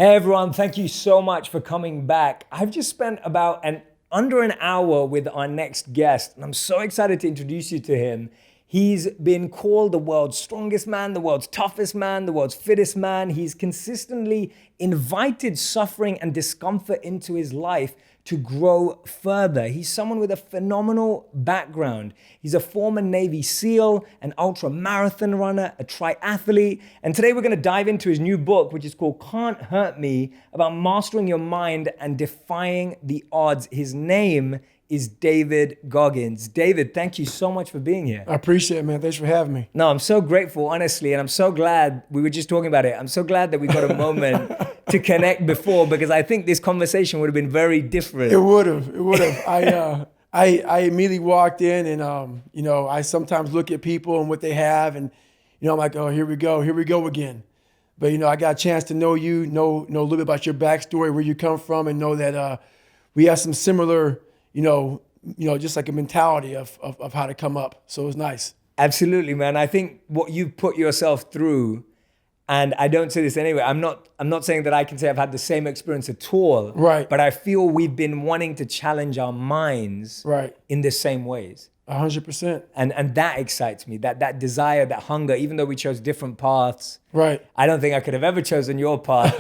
Hey everyone, thank you so much for coming back. I've just spent about under an hour with our next guest, and I'm so excited to introduce you to him. He's been called the world's strongest man, the world's toughest man, the world's fittest man. He's consistently invited suffering and discomfort into his life to grow further. He's someone with a phenomenal background. He's a former Navy SEAL, an ultra marathon runner, a triathlete. And today we're going to dive into his new book, which is called Can't Hurt Me, about mastering your mind and defying the odds. His name is David Goggins. David, thank you so much for being here. I appreciate it, man. Thanks for having me. No, I'm so grateful, honestly, and I'm so glad, we were just talking about it, I'm so glad that we got a moment to connect before, because I think this conversation would have been very different. It would have. I immediately walked in and, I sometimes look at people and what they have and, I'm like, oh, here we go again. But, I got a chance to know you, know a little bit about your backstory, where you come from, and know that we have some similar, just like a mentality of how to come up. So it was nice. Absolutely, man. I think what you've put yourself through, and I don't say this anyway, I'm not saying that I can say I've had the same experience at all. Right. But I feel we've been wanting to challenge our minds in the same ways. 100%. And that excites me, that desire, that hunger, even though we chose different paths. Right. I don't think I could have ever chosen your path.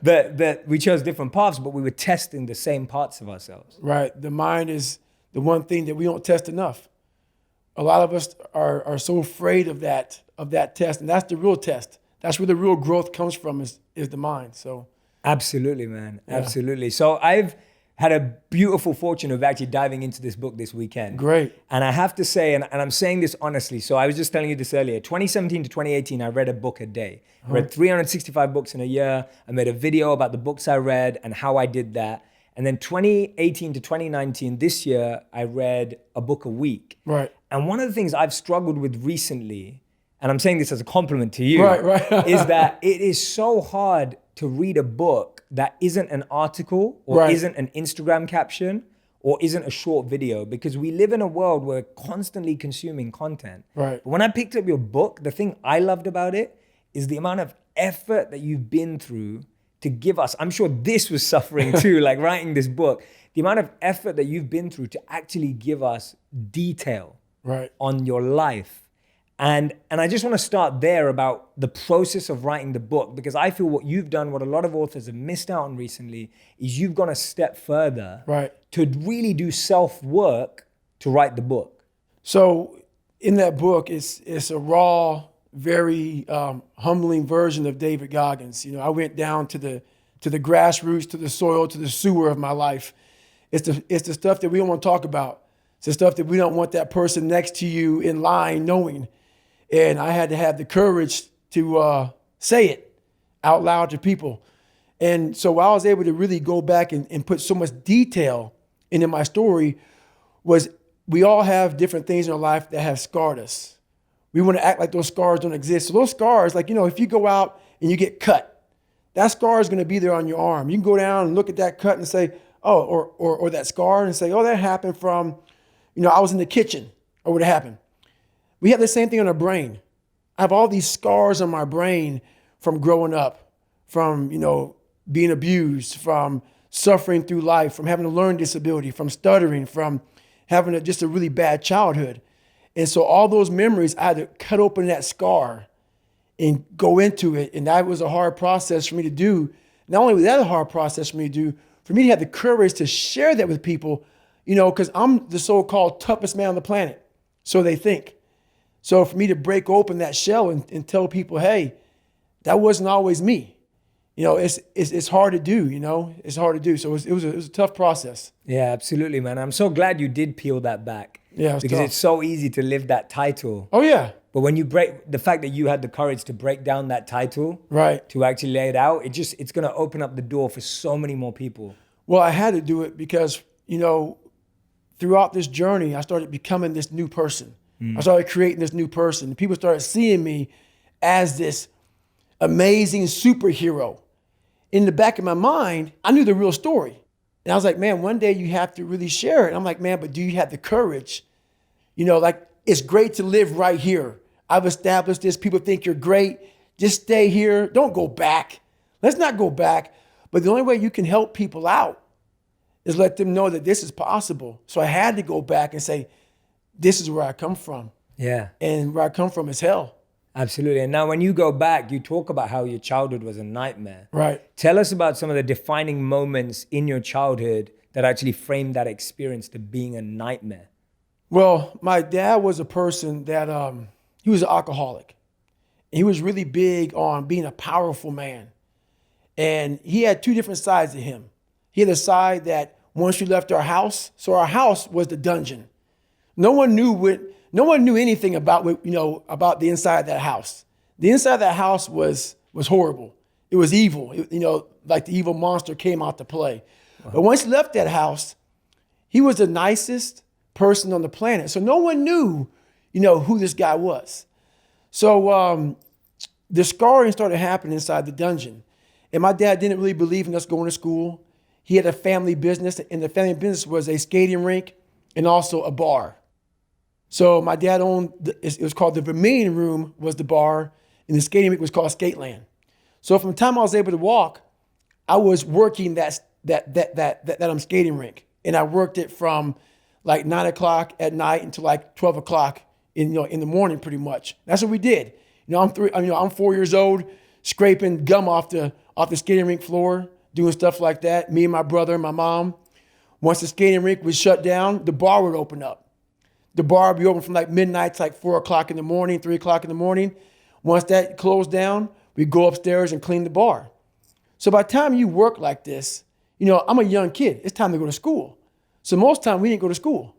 But we chose different paths, but we were testing the same parts of ourselves. Right. The mind is the one thing that we don't test enough. A lot of us are so afraid of that test, and that's the real test. That's where the real growth comes from is the mind. So absolutely, man. Yeah. Absolutely. So I've had a beautiful fortune of actually diving into this book this weekend. Great. And I have to say, and I'm saying this honestly, so I was just telling you this earlier, 2017 to 2018, I read a book a day. I read 365 books in a year. I made a video about the books I read and how I did that. And then 2018 to 2019, this year, I read a book a week. Right. And one of the things I've struggled with recently, and I'm saying this as a compliment to you, right. is that it is so hard to read a book that isn't an article or isn't an Instagram caption or isn't a short video, because we live in a world where we're constantly consuming content. Right. But when I picked up your book, the thing I loved about it is the amount of effort that you've been through to give us, I'm sure this was suffering too, like writing this book, the amount of effort that you've been through to actually give us detail on your life. And I just want to start there about the process of writing the book, because I feel what you've done, what a lot of authors have missed out on recently, is you've gone a step further to really do self-work to write the book. So in that book, it's a raw, very humbling version of David Goggins. I went down to the grassroots, to the soil, to the sewer of my life. It's the stuff that we don't want to talk about. It's the stuff that we don't want that person next to you in line knowing. And I had to have the courage to say it out loud to people. And so I was able to really go back and put so much detail into my story. Was we all have different things in our life that have scarred us. We want to act like those scars don't exist. So those scars, like, if you go out and you get cut, that scar is going to be there on your arm. You can go down and look at that cut and say, oh, or that scar and say, oh, that happened from, I was in the kitchen, or what happened. We have the same thing on our brain. I have all these scars on my brain from growing up, from, being abused, from suffering through life, from having a learning disability, from stuttering, from having just a really bad childhood. And so all those memories, I had to cut open that scar and go into it. And that was a hard process for me to do. Not only was that a hard process for me to do, for me to have the courage to share that with people, because I'm the so-called toughest man on the planet. So they think. So for me to break open that shell and tell people, hey, that wasn't always me. It's hard to do, it's hard to do. So it was a tough process. Yeah, absolutely, man. I'm so glad you did peel that back. Yeah, because it's so easy to live that title. Oh yeah. But when you the fact that you had the courage to break down that title, to actually lay it out, it's going to open up the door for so many more people. Well, I had to do it because, throughout this journey, I started becoming this new person. I started creating this new person. People started seeing me as this amazing superhero. In the back of my mind, I knew the real story. And I was like, man, one day you have to really share it. I'm like, man, but do you have the courage? It's great to live right here. I've established this. People think you're great. Just stay here. Don't go back. Let's not go back. But the only way you can help people out is let them know that this is possible. So I had to go back and say, this is where I come from. Yeah. And where I come from is hell. Absolutely. And now when you go back, you talk about how your childhood was a nightmare. Right. Tell us about some of the defining moments in your childhood that actually framed that experience to being a nightmare. Well, my dad was a person that, he was an alcoholic. He was really big on being a powerful man. And he had two different sides to him. He had a side that once you left our house, so our house was the dungeon. No one knew anything about about the inside of that house. The inside of that house was horrible. It was evil. Like the evil monster came out to play. Wow. But once he left that house, he was the nicest person on the planet. So no one knew, who this guy was. So the scarring started happening inside the dungeon. And my dad didn't really believe in us going to school. He had a family business, and the family business was a skating rink and also a bar. So my dad owned, it was called the Vermilion Room was the bar, and the skating rink was called Skateland. So from the time I was able to walk, I was working that skating rink. And I worked it from like 9 o'clock at night until like 12 o'clock in the morning pretty much. That's what we did. I'm 4 years old, scraping gum off the skating rink floor, doing stuff like that. Me and my brother and my mom. Once the skating rink was shut down, the bar would open up. The bar would be open from like midnight to like 4 o'clock in the morning, 3 o'clock in the morning. Once that closed down, we'd go upstairs and clean the bar. So by the time you work like this, I'm a young kid. It's time to go to school. So most time we didn't go to school.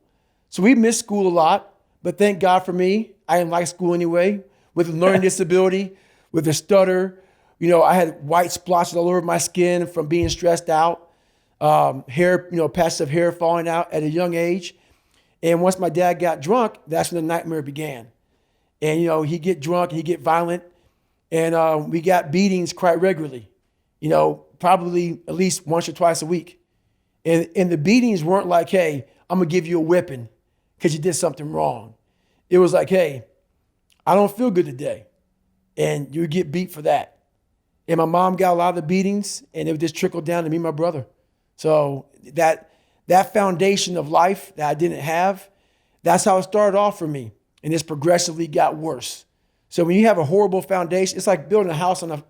So we missed school a lot, but thank God for me. I didn't like school anyway. With a learning disability, with a stutter, I had white splotches all over my skin from being stressed out, hair, patches of hair falling out at a young age. And once my dad got drunk, that's when the nightmare began. And, he'd get drunk and he'd get violent. And we got beatings quite regularly, probably at least once or twice a week. And the beatings weren't like, hey, I'm going to give you a whipping because you did something wrong. It was like, hey, I don't feel good today. And you get beat for that. And my mom got a lot of the beatings, and it would just trickle down to me and my brother. So that foundation of life that I didn't have, that's how it started off for me. And it's progressively got worse. So when you have a horrible foundation, it's like building a house on a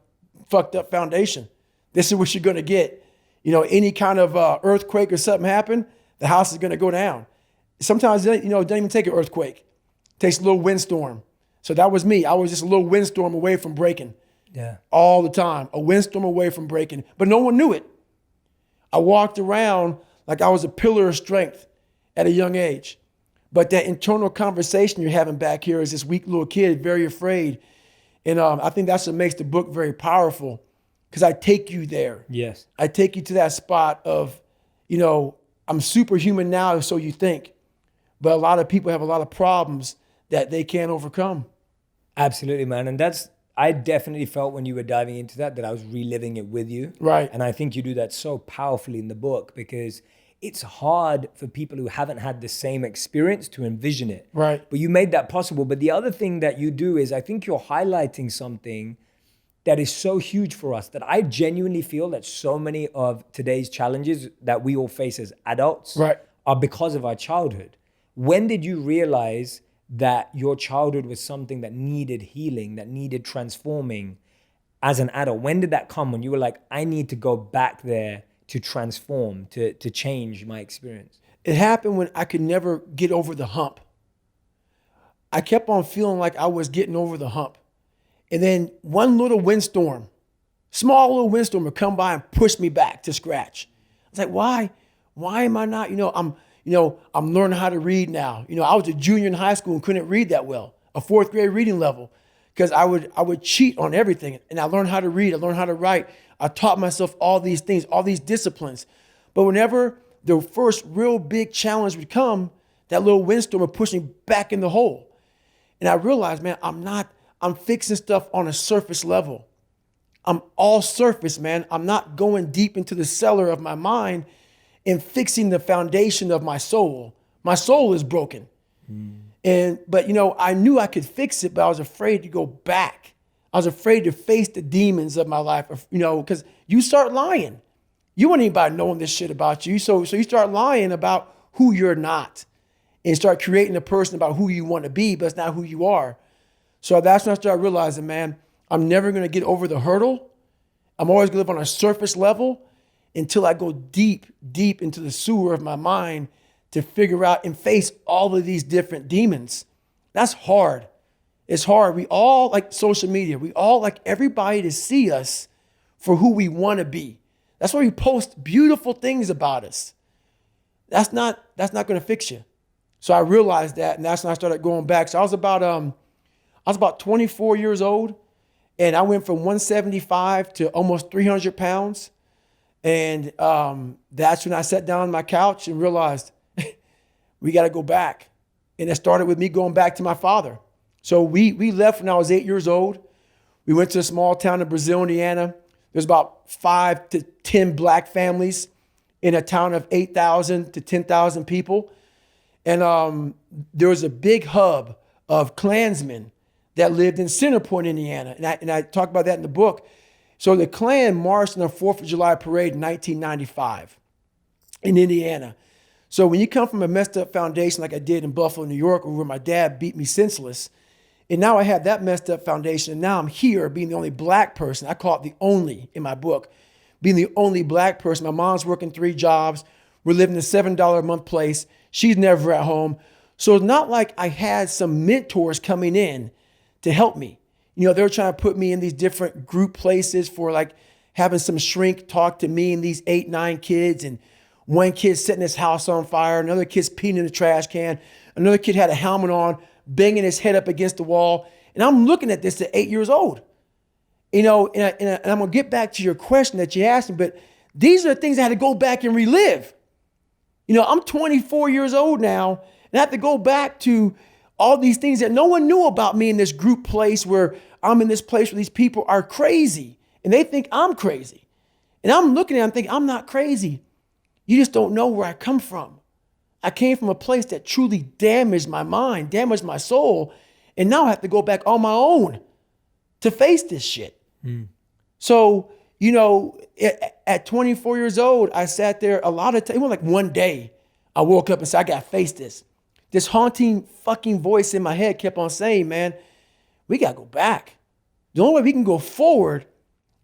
fucked up foundation. This is what you're going to get. Any kind of earthquake or something happen, the house is going to go down. Sometimes, it doesn't even take an earthquake. It takes a little windstorm. So that was me. I was just a little windstorm away from breaking. Yeah. All the time. A windstorm away from breaking. But no one knew it. I walked around like I was a pillar of strength at a young age. But that internal conversation you're having back here is this weak little kid, very afraid. And I think that's what makes the book very powerful, because I take you there. Yes. I take you to that spot of, I'm superhuman now, so you think. But a lot of people have a lot of problems that they can't overcome. Absolutely, man. And I definitely felt when you were diving into that I was reliving it with you. Right. And I think you do that so powerfully in the book, because it's hard for people who haven't had the same experience to envision it. Right. But you made that possible. But the other thing that you do is I think you're highlighting something that is so huge for us, that I genuinely feel that so many of today's challenges that we all face as adults are because of our childhood. When did you realize that your childhood was something that needed healing, that needed transforming as an adult? When did that come, when you were like, I need to go back there to transform, to change my experience? It happened when I could never get over the hump. I kept on feeling like I was getting over the hump. And then one little windstorm, small little windstorm would come by and push me back to scratch. I was like, why? Why am I not, I'm learning how to read now. I was a junior in high school and couldn't read that well, a fourth grade reading level, because I would cheat on everything. And I learned how to read. I learned how to write. I taught myself all these things, all these disciplines. But whenever the first real big challenge would come, that little windstorm would push me back in the hole. And I realized, man, I'm fixing stuff on a surface level. I'm all surface, man. I'm not going deep into the cellar of my mind and fixing the foundation of my soul. My soul is broken. But I knew I could fix it, but I was afraid to go back. I was afraid to face the demons of my life, because you start lying. You want anybody knowing this shit about you. So you start lying about who you're not and start creating a person about who you want to be, but it's not who you are. So that's when I started realizing, man, I'm never going to get over the hurdle. I'm always going to live on a surface level until I go deep, deep into the sewer of my mind to figure out and face all of these different demons. That's hard. It's hard. We all like social media. We all like everybody to see us for who we want to be. That's why we post beautiful things about us. That's not going to fix you. So I realized that, and that's when I started going back. So I was about 24 years old, and I went from 175 to almost 300 pounds. And that's when I sat down on my couch and realized we got to go back. And it started with me going back to my father. So we left when I was 8 years old. We went to a small town in Brazil, Indiana. There's about 5 to 10 black families in a town of 8,000 to 10,000 people. And there was a big hub of Klansmen that lived in Center Point, Indiana. And I talk about that in the book. So the Klan marched on the 4th of July parade in 1995 in Indiana. So when you come from a messed up foundation like I did in Buffalo, New York, where my dad beat me senseless, and now I have that messed up foundation, and now I'm here being the only black person. I call it the only in my book, being the only black person. My mom's working 3 jobs. We're living in a $7 a month place. She's never at home. So it's not like I had some mentors coming in to help me. They were trying to put me in these different group places for like having some shrink talk to me and these 8, 9 kids. And one kid setting his house on fire. Another kid's peeing in the trash can. Another kid had a helmet on, banging his head up against the wall. And I'm looking at this at 8 years old. And I'm going to get back to your question that you asked me, but these are the things I had to go back and relive. I'm 24 years old now, and I have to go back to all these things that no one knew about me in this group place where I'm in this place where these people are crazy and they think I'm crazy. And I'm looking at them thinking, I'm not crazy. You just don't know where I come from. I came from a place that truly damaged my mind, damaged my soul. And now I have to go back on my own to face this shit. So, at 24 years old, I sat there a lot of time. It was like one day I woke up and said, I got to face this. This haunting fucking voice in my head kept on saying, man, we got to go back. The only way we can go forward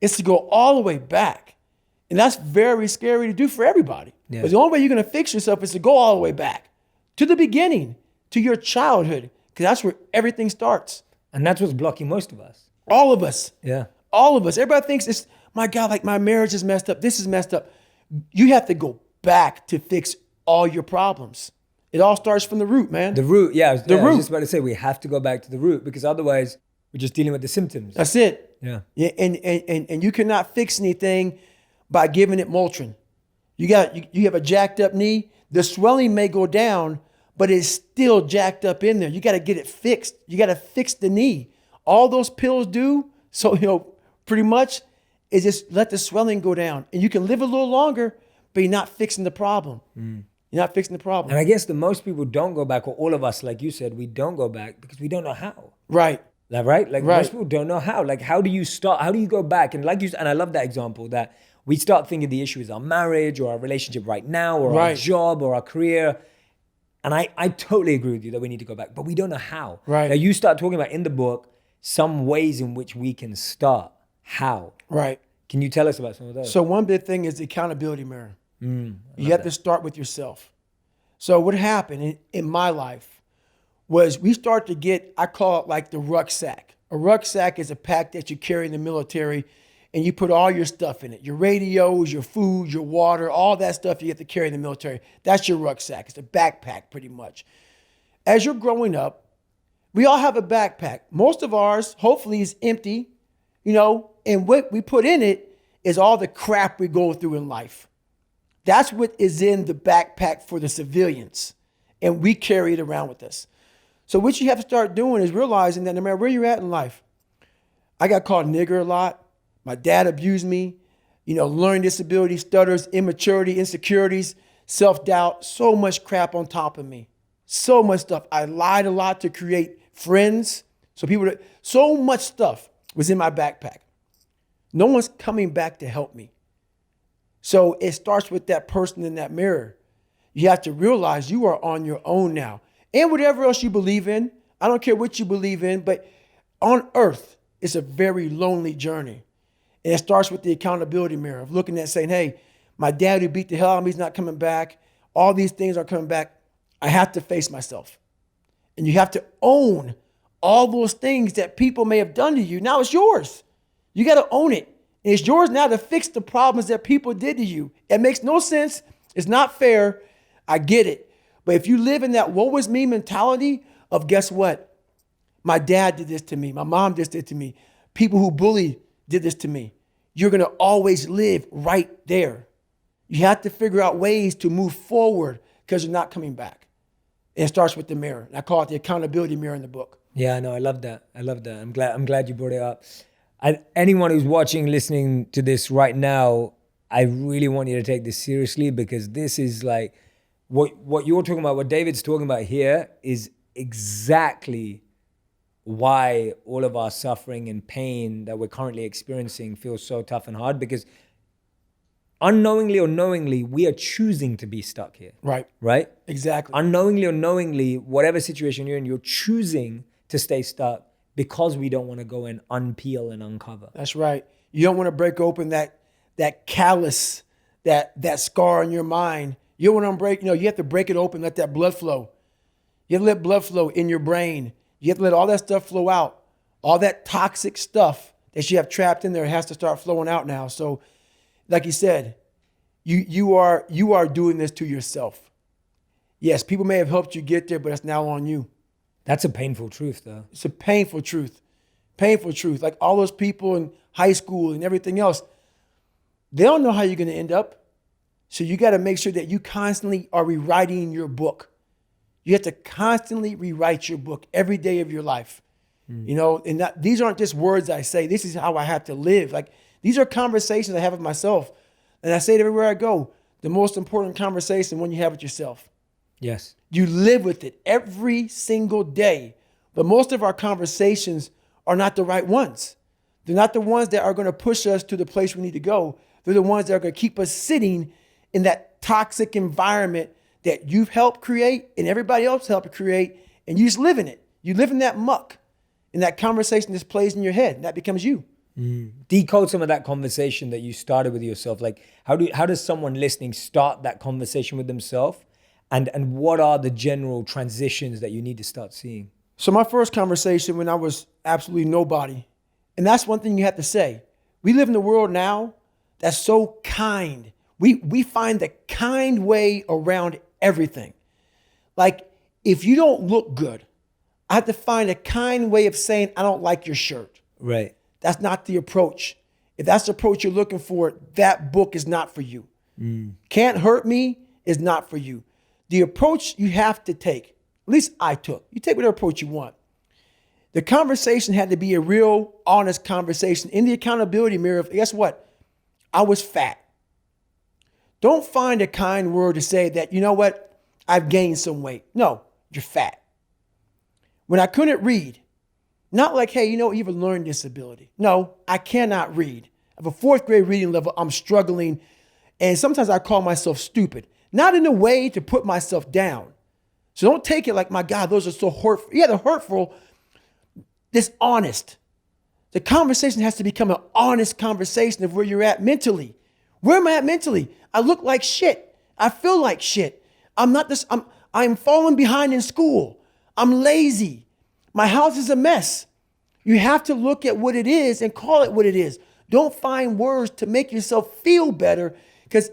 is to go all the way back. And that's very scary to do for everybody. Yeah. But the only way you're going to fix yourself is to go all the way back to the beginning, to your childhood, because that's where everything starts. And that's what's blocking most of us. All of us. Yeah. All of us. Everybody thinks it's, my God, like my marriage is messed up. This is messed up. You have to go back to fix all your problems. It all starts from the root, man. The root, yeah. The root. I was just about to say, we have to go back to the root because otherwise we're just dealing with the symptoms. That's it. Yeah. And you cannot fix anything by giving it Motrin. You have a jacked up knee. The swelling may go down, but it's still jacked up in there. You got to get it fixed. You got to fix the knee. All those pills do, so pretty much, is just let the swelling go down. And you can live a little longer, but you're not fixing the problem. You're not fixing the problem. And I guess the most people don't go back, or all of us, like you said, we don't go back because we don't know how. Right. Right? Like most people don't know how. Like how do you start? How do you go back? And and I love that example that we start thinking the issue is our marriage or our relationship right now or our job or our career. And I totally agree with you that we need to go back, but we don't know how. Right. Now you start talking about in the book some ways in which we can start. How? Right. Can you tell us about some of those? So one big thing is the accountability mirror. You have to start with yourself. So what happened in my life was we start to get, I call it like the rucksack. A rucksack is a pack that you carry in the military and you put all your stuff in it. Your radios, your food, your water, all that stuff you have to carry in the military. That's your rucksack. It's a backpack pretty much. As you're growing up, we all have a backpack. Most of ours, hopefully, is empty, and what we put in it is all the crap we go through in life. That's what is in the backpack for the civilians, and we carry it around with us. So what you have to start doing is realizing that no matter where you're at in life, I got called nigger a lot. My dad abused me, learning disability, stutters, immaturity, insecurities, self-doubt, so much crap on top of me. So much stuff. I lied a lot to create friends. So much stuff. was in my backpack. No one's coming back to help me. So it starts with that person in that mirror. You have to realize you are on your own now. And whatever else you believe in, I don't care what you believe in, but on earth, it's a very lonely journey. And it starts with the accountability mirror of looking at saying, hey, my dad who beat the hell out of me is not coming back. All these things are coming back. I have to face myself. And you have to own all those things that people may have done to you. Now it's yours. You got to own it. And it's yours now to fix the problems that people did to you. It makes no sense. It's not fair. I get it. But if you live in that woe is me mentality of guess what? My dad did this to me. My mom just did to me. People who bullied did this to me. You're going to always live right there. You have to figure out ways to move forward because you're not coming back. And it starts with the mirror. And I call it the accountability mirror in the book. Yeah, no, I love that. I love that. I'm glad you brought it up. Anyone who's watching, listening to this right now, I really want you to take this seriously because this is like what you're talking about, what David's talking about here is exactly why all of our suffering and pain that we're currently experiencing feels so tough and hard because unknowingly or knowingly, we are choosing to be stuck here. Right. Right? Exactly. Unknowingly or knowingly, whatever situation you're in, you're choosing to stay stuck because we don't want to go and unpeel and uncover. That's right. You don't want to break open that callus, that scar in your mind. You don't want to break, you have to break it open, let that blood flow. You have to let blood flow in your brain. You have to let all that stuff flow out. All that toxic stuff that you have trapped in there has to start flowing out now. So like you said, you are doing this to yourself. Yes, people may have helped you get there, but it's now on you. That's a painful truth, though. It's a painful truth. Painful truth. Like all those people in high school and everything else, they don't know how you're going to end up. So you got to make sure that you constantly are rewriting your book. You have to constantly rewrite your book every day of your life. And these aren't just words I say. This is how I have to live. Like these are conversations I have with myself. And I say it everywhere I go. The most important conversation when you have with yourself. Yes. You live with it every single day. But most of our conversations are not the right ones. They're not the ones that are going to push us to the place we need to go. They're the ones that are going to keep us sitting in that toxic environment that you've helped create and everybody else helped create, and you just live in it. You live in that muck, and that conversation just plays in your head, and that becomes you. Decode some of that conversation that you started with yourself. Like, how does someone listening start that conversation with themselves? And what are the general transitions that you need to start seeing? So my first conversation when I was absolutely nobody, and that's one thing you have to say. We live in a world now that's so kind. We find the kind way around everything. Like, if you don't look good, I have to find a kind way of saying, I don't like your shirt. Right. That's not the approach. If that's the approach you're looking for, that book is not for you. Can't Hurt Me is not for you. The approach you have to take, at least I took, you take whatever approach you want. The conversation had to be a real, honest conversation in the accountability mirror of, guess what? I was fat. Don't find a kind word to say that, you know what? I've gained some weight. No, you're fat. When I couldn't read, not like, hey, you have a learning disability. No, I cannot read. I have a 4th grade reading level. I'm struggling. And sometimes I call myself stupid. Not in a way to put myself down. So don't take it like, my God, those are so hurtful. Yeah, they're hurtful. It's honest. The conversation has to become an honest conversation of where you're at mentally. Where am I at mentally? I look like shit. I feel like shit. I'm falling behind in school. I'm lazy. My house is a mess. You have to look at what it is and call it what it is. Don't find words to make yourself feel better, because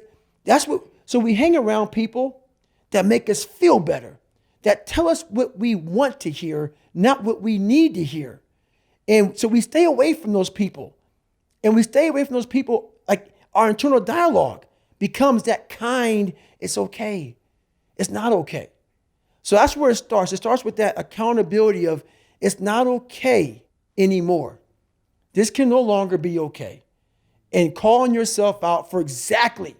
so we hang around people that make us feel better, that tell us what we want to hear, not what we need to hear. And so we stay away from those people. And we stay away from those people, like our internal dialogue becomes that kind, it's okay. It's not okay. So that's where it starts. It starts with that accountability of it's not okay anymore. This can no longer be okay. And calling yourself out for exactly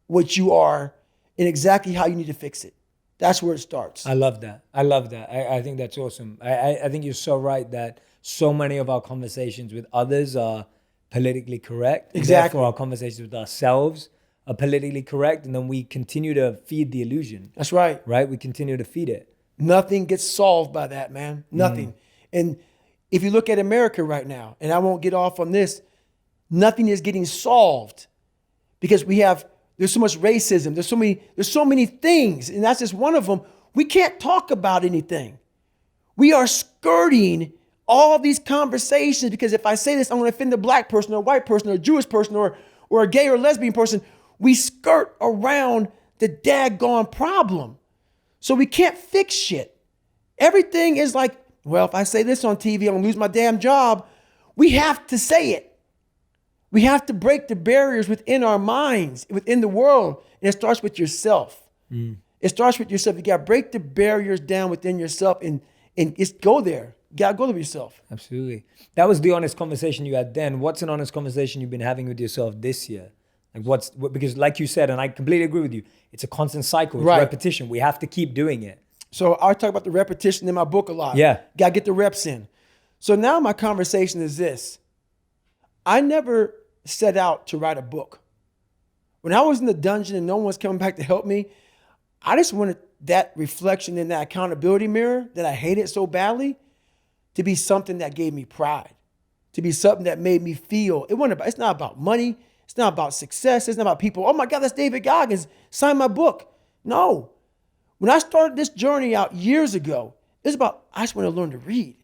what you are and exactly how you need to fix it. That's where it starts. I love that. I love that. I think that's awesome. I think you're so right that so many of our conversations with others are politically correct. Exactly. Therefore, our conversations with ourselves are politically correct. And then we continue to feed the illusion. That's right. Right? We continue to feed it. Nothing gets solved by that, man. Nothing. And if you look at America right now, and I won't get off on this, nothing is getting solved because there's so much racism. There's so many things, and that's just one of them. We can't talk about anything. We are skirting all these conversations because if I say this, I'm going to offend a black person or a white person or a Jewish person or a gay or lesbian person. We skirt around the daggone problem. So we can't fix shit. Everything is like, well, if I say this on TV, I'm going to lose my damn job. We have to say it. We have to break the barriers within our minds, within the world. And it starts with yourself. It starts with yourself. You got to break the barriers down within yourself and just go there. You got to go to yourself. Absolutely. That was the honest conversation you had then. What's an honest conversation you've been having with yourself this year? Like because like you said, and I completely agree with you, it's a constant cycle, it's repetition. We have to keep doing it. So I talk about the repetition in my book a lot. Yeah. Got to get the reps in. So now my conversation is this. I never set out to write a book. When I was in the dungeon and no one was coming back to help me, I just wanted that reflection in that accountability mirror that I hated so badly to be something that gave me pride, to be something that made me feel. It's not about money. It's not about success. It's not about people. Oh my God, that's David Goggins. Sign my book. No. When I started this journey out years ago, it's about, I just want to learn to read.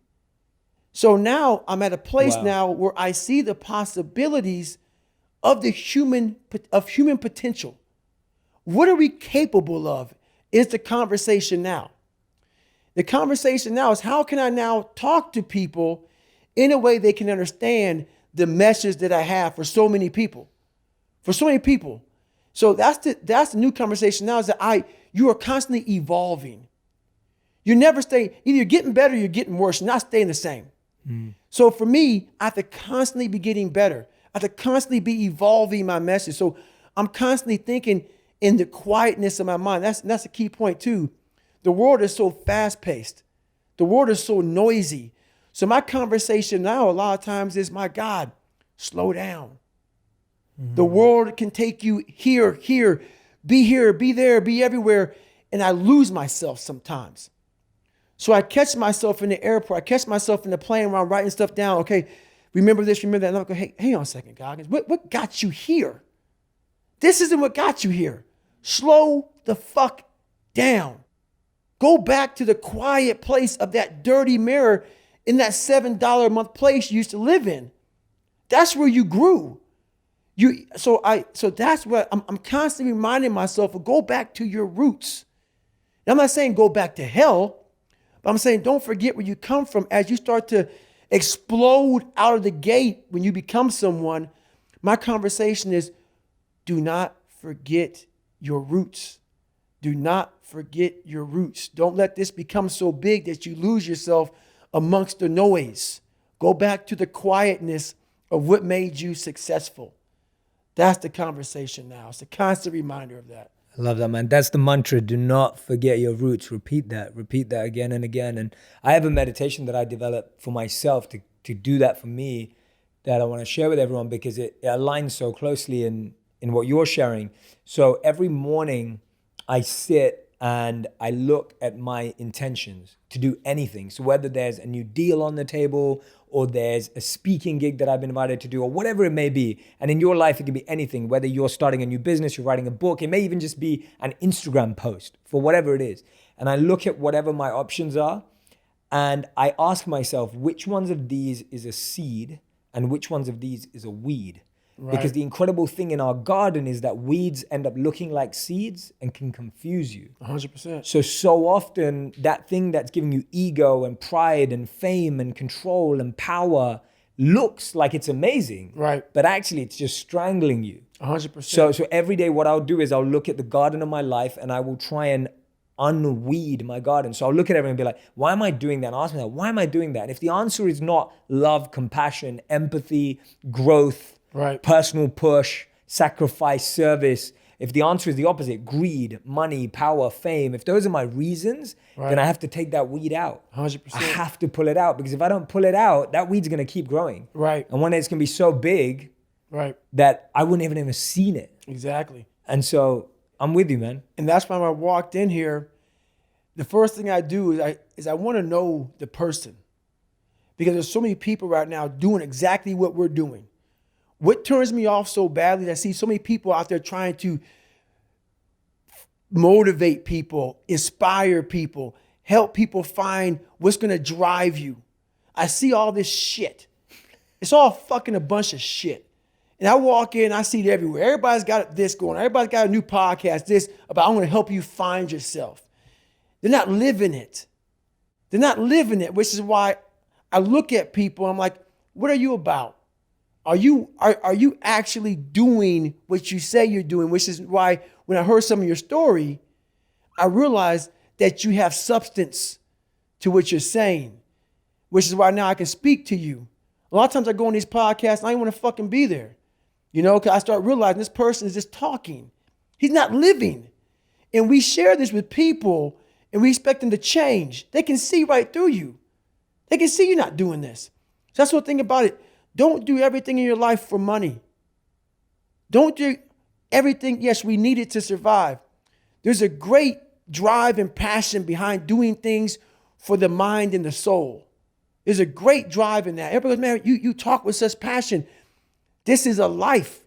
So now I'm at a place now where I see the possibilities of human potential. What are we capable of is the conversation now. The conversation now is how can I now talk to people in a way they can understand the message that I have for so many people. For so many people. So that's the new conversation now is that you are constantly evolving. You never stay, either you're getting better or you're getting worse. You're not staying the same. So for me, I have to constantly be getting better. I have to constantly be evolving my message. So I'm constantly thinking in the quietness of my mind. That's a key point too. The world is so fast-paced. The world is so noisy. So my conversation now a lot of times is, my God, slow down. The world can take you here, be there, be everywhere. And I lose myself sometimes. So I catch myself in the airport. I catch myself in the plane where I'm writing stuff down. Okay, remember this, remember that. And I'm like, hey, hang on a second, Goggins. What got you here? This isn't what got you here. Slow the fuck down. Go back to the quiet place of that dirty mirror in that $7 a month place you used to live in. That's where you grew. So that's what I'm constantly reminding myself of. Go back to your roots. And I'm not saying go back to hell, but I'm saying don't forget where you come from as you start to explode out of the gate when you become someone. My conversation is do not forget your roots. Do not forget your roots. Don't let this become so big that you lose yourself amongst the noise. Go back to the quietness of what made you successful. That's the conversation now. It's a constant reminder of that. I love that, man. That's the mantra. Do not forget your roots. Repeat that again and again. And I have a meditation that I developed for myself to do that for me that I want to share with everyone because it aligns so closely in what you're sharing. So every morning I sit and I look at my intentions to do anything. So whether there's a new deal on the table or there's a speaking gig that I've been invited to do or whatever it may be. And in your life, it can be anything, whether you're starting a new business, you're writing a book, it may even just be an Instagram post for whatever it is. And I look at whatever my options are and I ask myself, which ones of these is a seed and which ones of these is a weed? Right. Because the incredible thing in our garden is that weeds end up looking like seeds and can confuse you. 100%. So often that thing that's giving you ego and pride and fame and control and power looks like it's amazing. Right. But actually it's just strangling you. 100%. So every day what I'll do is I'll look at the garden of my life and I will try and unweed my garden. So I'll look at everyone and be like, why am I doing that? And ask myself, why am I doing that? And if the answer is not love, compassion, empathy, growth, right, personal push, sacrifice, service, If the answer is the opposite, greed, money, power, fame, if those are my reasons, then I have to take that weed out. 100%. I have to pull it out, because if I don't pull it out, that weed's gonna keep growing. Right. And one day it's gonna be so big that I wouldn't even have seen it. Exactly. And so I'm with you, man. And that's why when I walked in here, the first thing I do is I want to know the person, because there's so many people right now doing exactly what we're doing. What turns me off so badly is I see so many people out there trying to motivate people, inspire people, help people find what's going to drive you. I see all this shit. It's all fucking a bunch of shit. And I walk in, I see it everywhere. Everybody's got this going. Everybody's got a new podcast, this about I'm going to help you find yourself. They're not living it. They're not living it, which is why I look at people, I'm like, what are you about? Are you actually doing what you say you're doing? Which is why when I heard some of your story, I realized that you have substance to what you're saying, which is why now I can speak to you. A lot of times I go on these podcasts and I don't want to fucking be there. You know, because I start realizing this person is just talking. He's not living. And we share this with people and we expect them to change. They can see right through you. They can see you're not doing this. So that's the thing about it. Don't do everything in your life for money. Don't do everything. Yes, we need it to survive. There's a great drive and passion behind doing things for the mind and the soul. There's a great drive in that. Everybody goes, man, you talk with such passion. This is a life.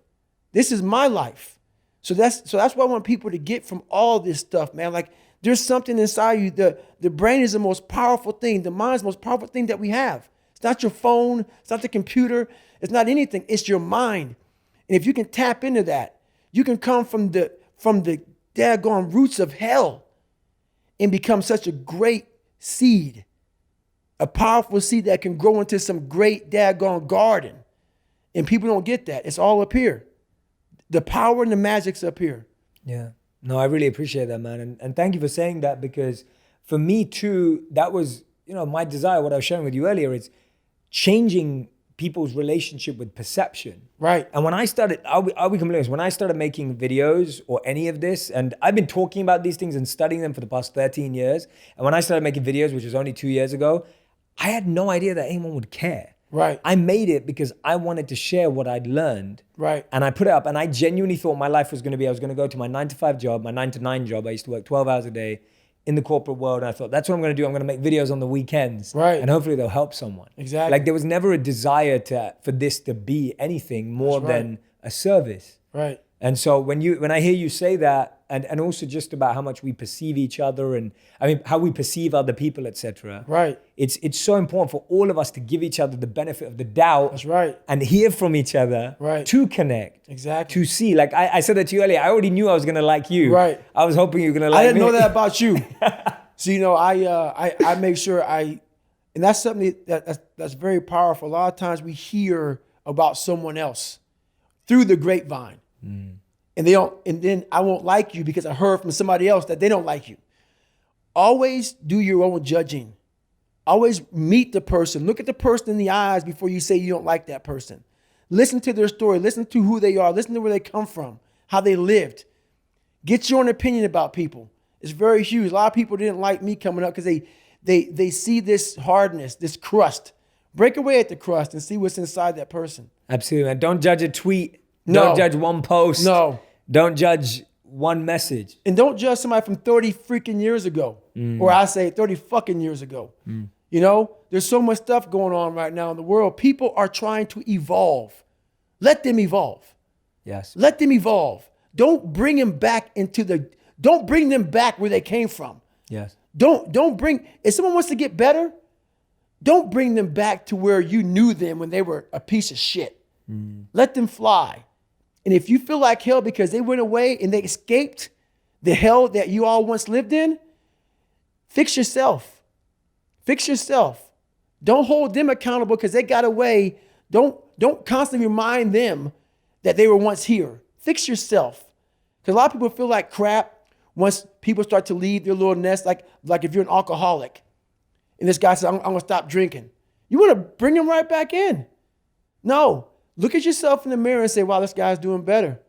This is my life. So that's what I want people to get from all this stuff, man. Like, there's something inside you. The brain is the most powerful thing. The mind is the most powerful thing that we have. It's not your phone. It's not the computer. It's not anything. It's your mind. And if you can tap into that, you can come from the daggone roots of hell and become such a great seed, a powerful seed that can grow into some great daggone garden. And people don't get that. It's all up here. The power and the magic's up here. Yeah. No, I really appreciate that, man. And thank you for saying that, because for me too, that was, my desire, what I was sharing with you earlier, is changing people's relationship with perception. Right. And when I started, I'll be completely honest, when I started making videos or any of this, and I've been talking about these things and studying them for the past 13 years. And when I started making videos, which was only 2 years ago, I had no idea that anyone would care. Right. I made it because I wanted to share what I'd learned. Right. And I put it up, and I genuinely thought my life was going to be, I was going to go to my 9-to-5 job, my 9-to-9 job. I used to work 12 hours a day in the corporate world. And I thought, that's what I'm going to do. I'm going to make videos on the weekends. Right. And hopefully they'll help someone. Exactly. Like, there was never a desire for this to be anything more than a service. Right. And so when I hear you say that, and also just about how much we perceive each other, and how we perceive other people, etc. Right. It's so important for all of us to give each other the benefit of the doubt. That's right. And hear from each other. Right. To connect. Exactly. To see. Like I said that to you earlier, I already knew I was gonna like you. Right. I was hoping you were gonna like me. I didn't know that about you. So I make sure and that's something that's very powerful. A lot of times we hear about someone else through the grapevine. Mm. And then I won't like you because I heard from somebody else that they don't like you. Always do your own judging. Always meet the person. Look at the person in the eyes before you say you don't like that person. Listen to their story. Listen to who they are. Listen to where they come from, how they lived. Get your own opinion about people. It's very huge. A lot of people didn't like me coming up because they see this hardness, this crust. Break away at the crust and see what's inside that person. Absolutely, man. Don't judge a tweet. No. Don't judge one post. No. Don't judge one message. And don't judge somebody from 30 freaking years ago. Or I say 30 fucking years ago. There's so much stuff going on right now in the world. People are trying to evolve. Let them evolve. Yes. Let them evolve. Don't bring them back don't bring them back where they came from. Yes. If someone wants to get better, don't bring them back to where you knew them when they were a piece of shit. Let them fly. And if you feel like hell because they went away and they escaped the hell that you all once lived in, fix yourself. Fix yourself. Don't hold them accountable because they got away. Don't constantly remind them that they were once here. Fix yourself. Because a lot of people feel like crap once people start to leave their little nest, like if you're an alcoholic. And this guy says, I'm going to stop drinking. You want to bring him right back in. No. Look at yourself in the mirror and say, wow, this guy's doing better.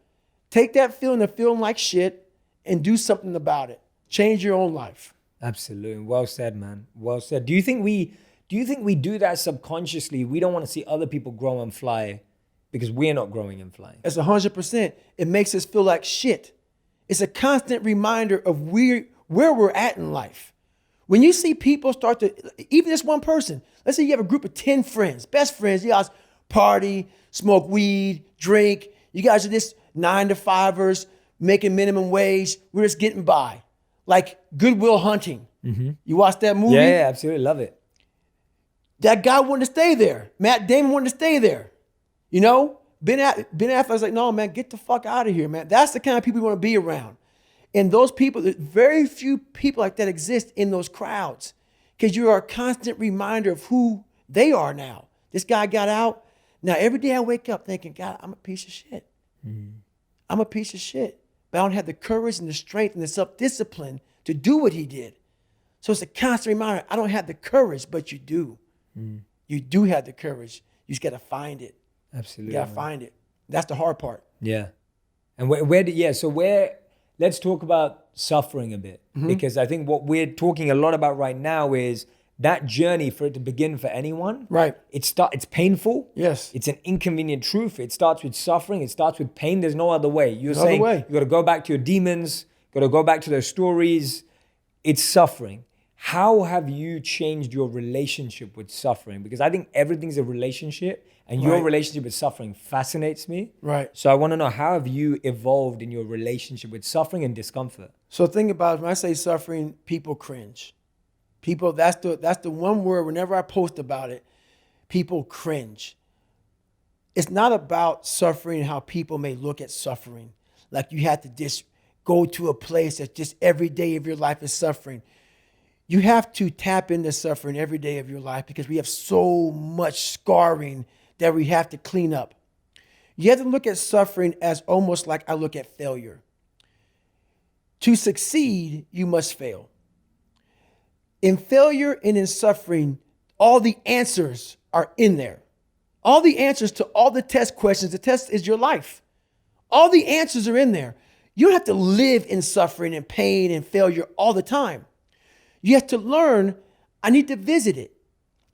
Take that feeling of feeling like shit and do something about it. Change your own life. Absolutely. Well said, man. Well said. Do you think we do that subconsciously? We don't want to see other people grow and fly because we're not growing and flying. That's 100%. It makes us feel like shit. It's a constant reminder of where we're at in life. When you see people start to, even this one person, let's say you have a group of 10 friends, best friends, you guys party, smoke weed, drink. You guys are just 9-to-5ers, making minimum wage. We're just getting by. Like Goodwill Hunting. Mm-hmm. You watch that movie? Yeah, absolutely. Love it. That guy wanted to stay there. Matt Damon wanted to stay there. You know? Ben Affleck was like, no, man, get the fuck out of here, man. That's the kind of people we want to be around. And those people, very few people like that exist in those crowds because you are a constant reminder of who they are now. This guy got out. Now, every day I wake up thinking, God, I'm a piece of shit. Mm-hmm. I'm a piece of shit. But I don't have the courage and the strength and the self-discipline to do what he did. So it's a constant reminder. I don't have the courage, but you do. Mm. You do have the courage. You just got to find it. Absolutely. You got to find it. That's the hard part. Yeah. And let's talk about suffering a bit. Mm-hmm. Because I think what we're talking a lot about right now is that journey for it to begin for anyone. Right. It's painful. Yes. It's an inconvenient truth. It starts with suffering. It starts with pain. There's no other way. You're no saying you got to go back to your demons. Got to go back to those stories. It's suffering. How have you changed your relationship with suffering? Because I think everything's a relationship, and your relationship with suffering fascinates me. Right. So I want to know, how have you evolved in your relationship with suffering and discomfort? So think about it. When I say suffering, people cringe. People, that's the one word, whenever I post about it, people cringe. It's not about suffering, how people may look at suffering. Like you have to just go to a place that just every day of your life is suffering. You have to tap into suffering every day of your life because we have so much scarring that we have to clean up. You have to look at suffering as almost like I look at failure. To succeed, you must fail. In failure and in suffering, all the answers are in there. All the answers to all the test questions. The test is your life. All the answers are in there. You don't have to live in suffering and pain and failure all the time. You have to learn, I need to visit it.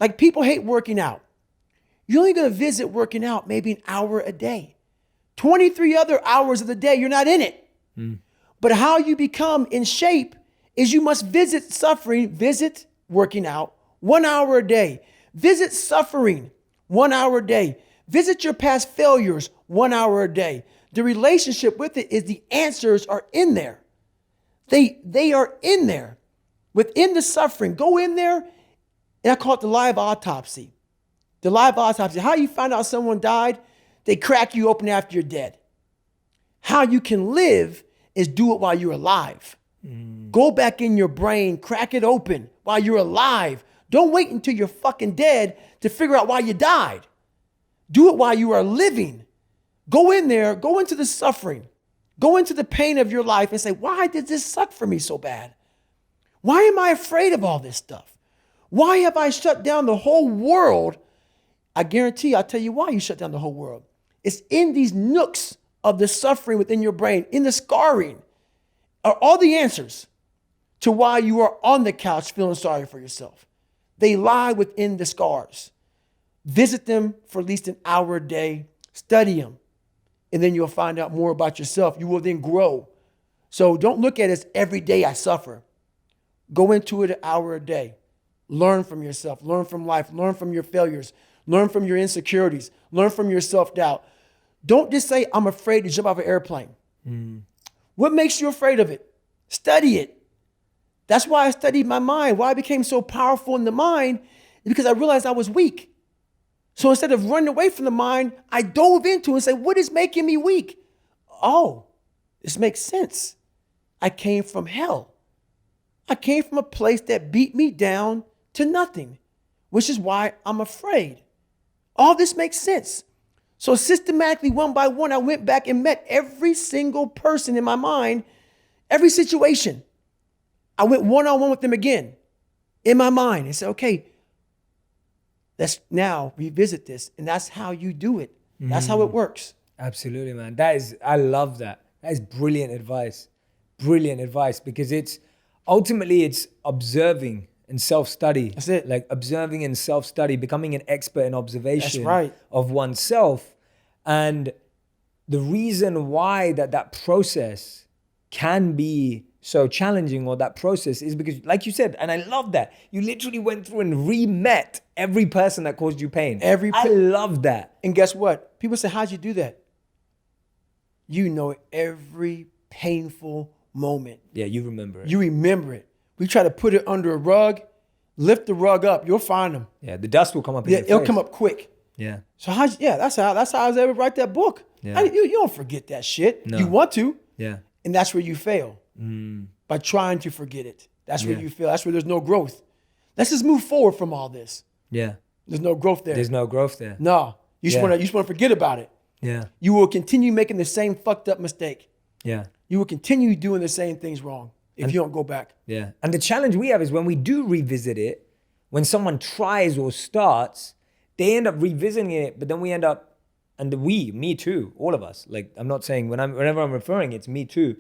Like people hate working out. You're only going to visit working out maybe an hour a day. 23 other hours of the day, you're not in it. Mm. But how you become in shape is you must visit suffering, visit working out 1 hour a day. Visit suffering 1 hour a day. Visit your past failures 1 hour a day. The relationship with it is the answers are in there. They are in there. Within the suffering, go in there, and I call it the live autopsy. The live autopsy. How you find out someone died? They crack you open after you're dead. How you can live is do it while you're alive. Mm. Go back in your brain, crack it open while you're alive. Don't wait until you're fucking dead to figure out why you died. Do it while you are living. Go in there, go into the suffering, go into the pain of your life and say, why did this suck for me so bad? Why am I afraid of all this stuff? Why have I shut down the whole world? I guarantee I'll tell you why you shut down the whole world. It's in these nooks of the suffering within your brain, in the scarring, are all the answers to why you are on the couch feeling sorry for yourself. They lie within the scars. Visit them for at least an hour a day. Study them. And then you'll find out more about yourself. You will then grow. So don't look at it as every day I suffer. Go into it an hour a day. Learn from yourself. Learn from life. Learn from your failures. Learn from your insecurities. Learn from your self-doubt. Don't just say, I'm afraid to jump off an airplane. Mm. What makes you afraid of it? Study it. That's why I studied my mind. Why I became so powerful in the mind is because I realized I was weak. So instead of running away from the mind, I dove into it and said, what is making me weak? Oh, this makes sense. I came from hell. I came from a place that beat me down to nothing, which is why I'm afraid. All this makes sense. So systematically, one by one, I went back and met every single person in my mind, every situation. I went one-on-one with them again in my mind and said, okay, let's now revisit this. And that's how you do it. That's how it works. Absolutely, man. I love that. That is brilliant advice. Brilliant advice, because it's observing and self-study. That's it. Like observing and self-study, becoming an expert in observation That's right. of oneself. And the reason why that process can be so challenging, or that process, is because, like you said, and I love that, you literally went through and re-met every person that caused you pain. I love that. And guess what? People say, how'd you do that? You know every painful moment. Yeah, you remember it. You remember it. We try to put it under a rug, lift the rug up, you'll find them. Yeah, the dust will come up in your face. It'll come up quick. Yeah. So that's how I was able to write that book. Yeah. You don't forget that shit. No. You want to. Yeah. And that's where you fail. By trying to forget it. That's where you fail. That's where there's no growth. Let's just move forward from all this. Yeah. There's no growth there. There's no growth there. No. You just want to forget about it. Yeah. You will continue making the same fucked up mistake. Yeah. You will continue doing the same things wrong if you don't go back. Yeah. And the challenge we have is when we do revisit it, when someone tries or starts, they end up revisiting it, but then we end up, and me too, all of us, like I'm not saying whenever I'm referring, it's me too.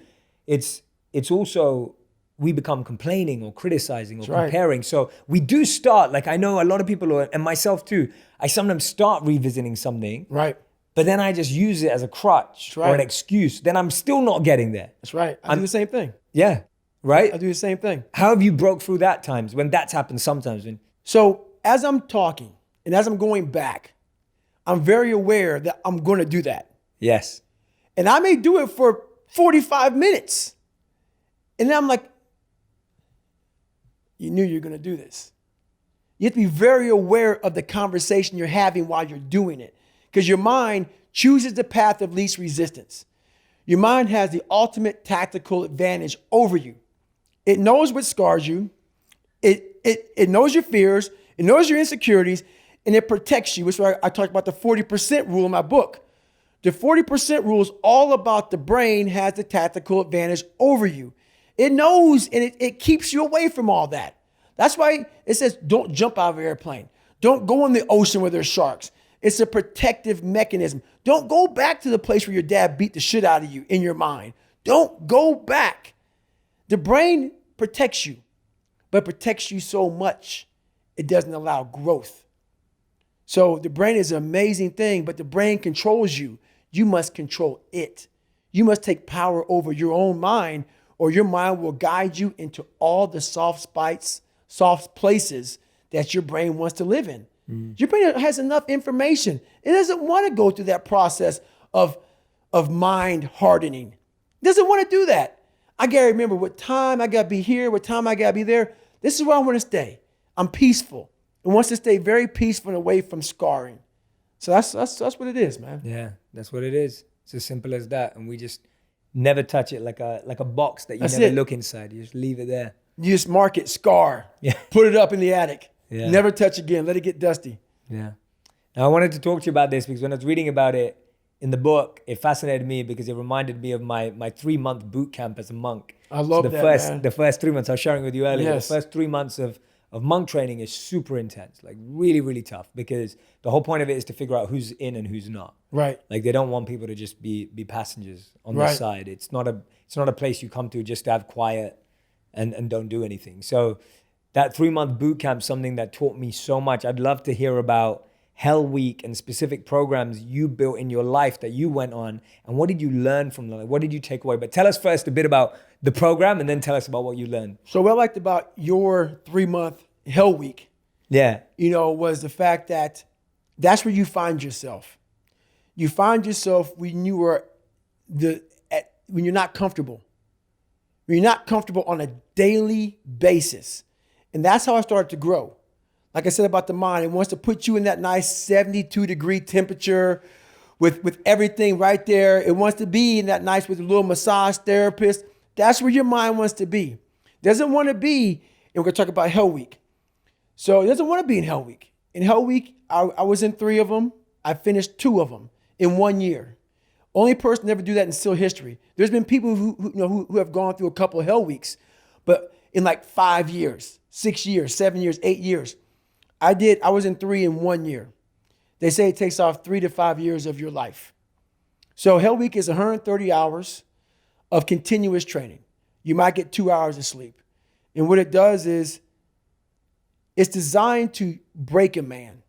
It's also, we become complaining or criticizing or comparing. So we do start, like I know a lot of people, and myself too, I sometimes start revisiting something. Right. But then I just use it as a crutch or an excuse. Then I'm still not getting there. That's right. I do the same thing. Yeah. Right? I do the same thing. How have you broke through that times when that's happened sometimes? So as I'm talking and as I'm going back, I'm very aware that I'm going to do that. Yes. And I may do it for 45 minutes. And then I'm like, you knew you were going to do this. You have to be very aware of the conversation you're having while you're doing it. Because your mind chooses the path of least resistance. Your mind has the ultimate tactical advantage over you. It knows what scars you. It knows your fears. It knows your insecurities. And it protects you. Which is why I talked about the 40% rule in my book. The 40% rule is all about the brain has the tactical advantage over you. It knows, and it keeps you away from all that. That's why it says don't jump out of an airplane. Don't go in the ocean where there's sharks. It's a protective mechanism. Don't go back to the place where your dad beat the shit out of you in your mind. Don't go back. The brain protects you, but protects you so much, it doesn't allow growth. So the brain is an amazing thing, but the brain controls you. You must control it. You must take power over your own mind, or your mind will guide you into all the soft places that your brain wants to live in. Your brain has enough information. It doesn't want to go through that process of mind hardening. It doesn't want to do that. I got to remember what time I got to be here, what time I got to be there. This is where I want to stay. I'm peaceful. It wants to stay very peaceful and away from scarring. So that's what it is, man. Yeah, that's what it is. It's as simple as that. And we just never touch it like a box that you never look inside. You just leave it there. You just mark it, scar. Yeah. Put it up in the attic. Yeah. Never touch again. Let it get dusty. Yeah. Now I wanted to talk to you about this because when I was reading about it in the book, it fascinated me because it reminded me of my 3-month boot camp as a monk. I love so man. The first 3 months I was sharing with you earlier. Yes. The first 3 months of monk training is super intense, like really, really tough, because the whole point of it is to figure out who's in and who's not. Right. Like they don't want people to just be passengers on the side. It's not a place you come to just to have quiet and don't do anything. So that 3-month boot camp, something that taught me so much. I'd love to hear about Hell Week and specific programs you built in your life that you went on, and what did you learn from them? What did you take away? But tell us first a bit about the program, and then tell us about what you learned. So what I liked about your 3-month Hell Week, was the fact that that's where you find yourself. You find yourself when you are when you're not comfortable. When you're not comfortable on a daily basis. And that's how I started to grow. Like I said about the mind, it wants to put you in that nice 72-degree temperature with everything right there. It wants to be in that nice with a little massage therapist. That's where your mind wants to be. It doesn't want to be, and we're going to talk about Hell Week. So it doesn't want to be in Hell Week. In Hell Week, I was in 3 of them. I finished 2 of them in 1 year. Only person to ever do that in still history. There's been people who have gone through a couple of Hell Weeks, but in like 5 years, 6 years, 7 years, 8 years. I was in 3 in 1 year. They say it takes off 3 to 5 years of your life. So Hell Week is 130 hours. of continuous training. You might get 2 hours of sleep. And what it does is it's designed to break a man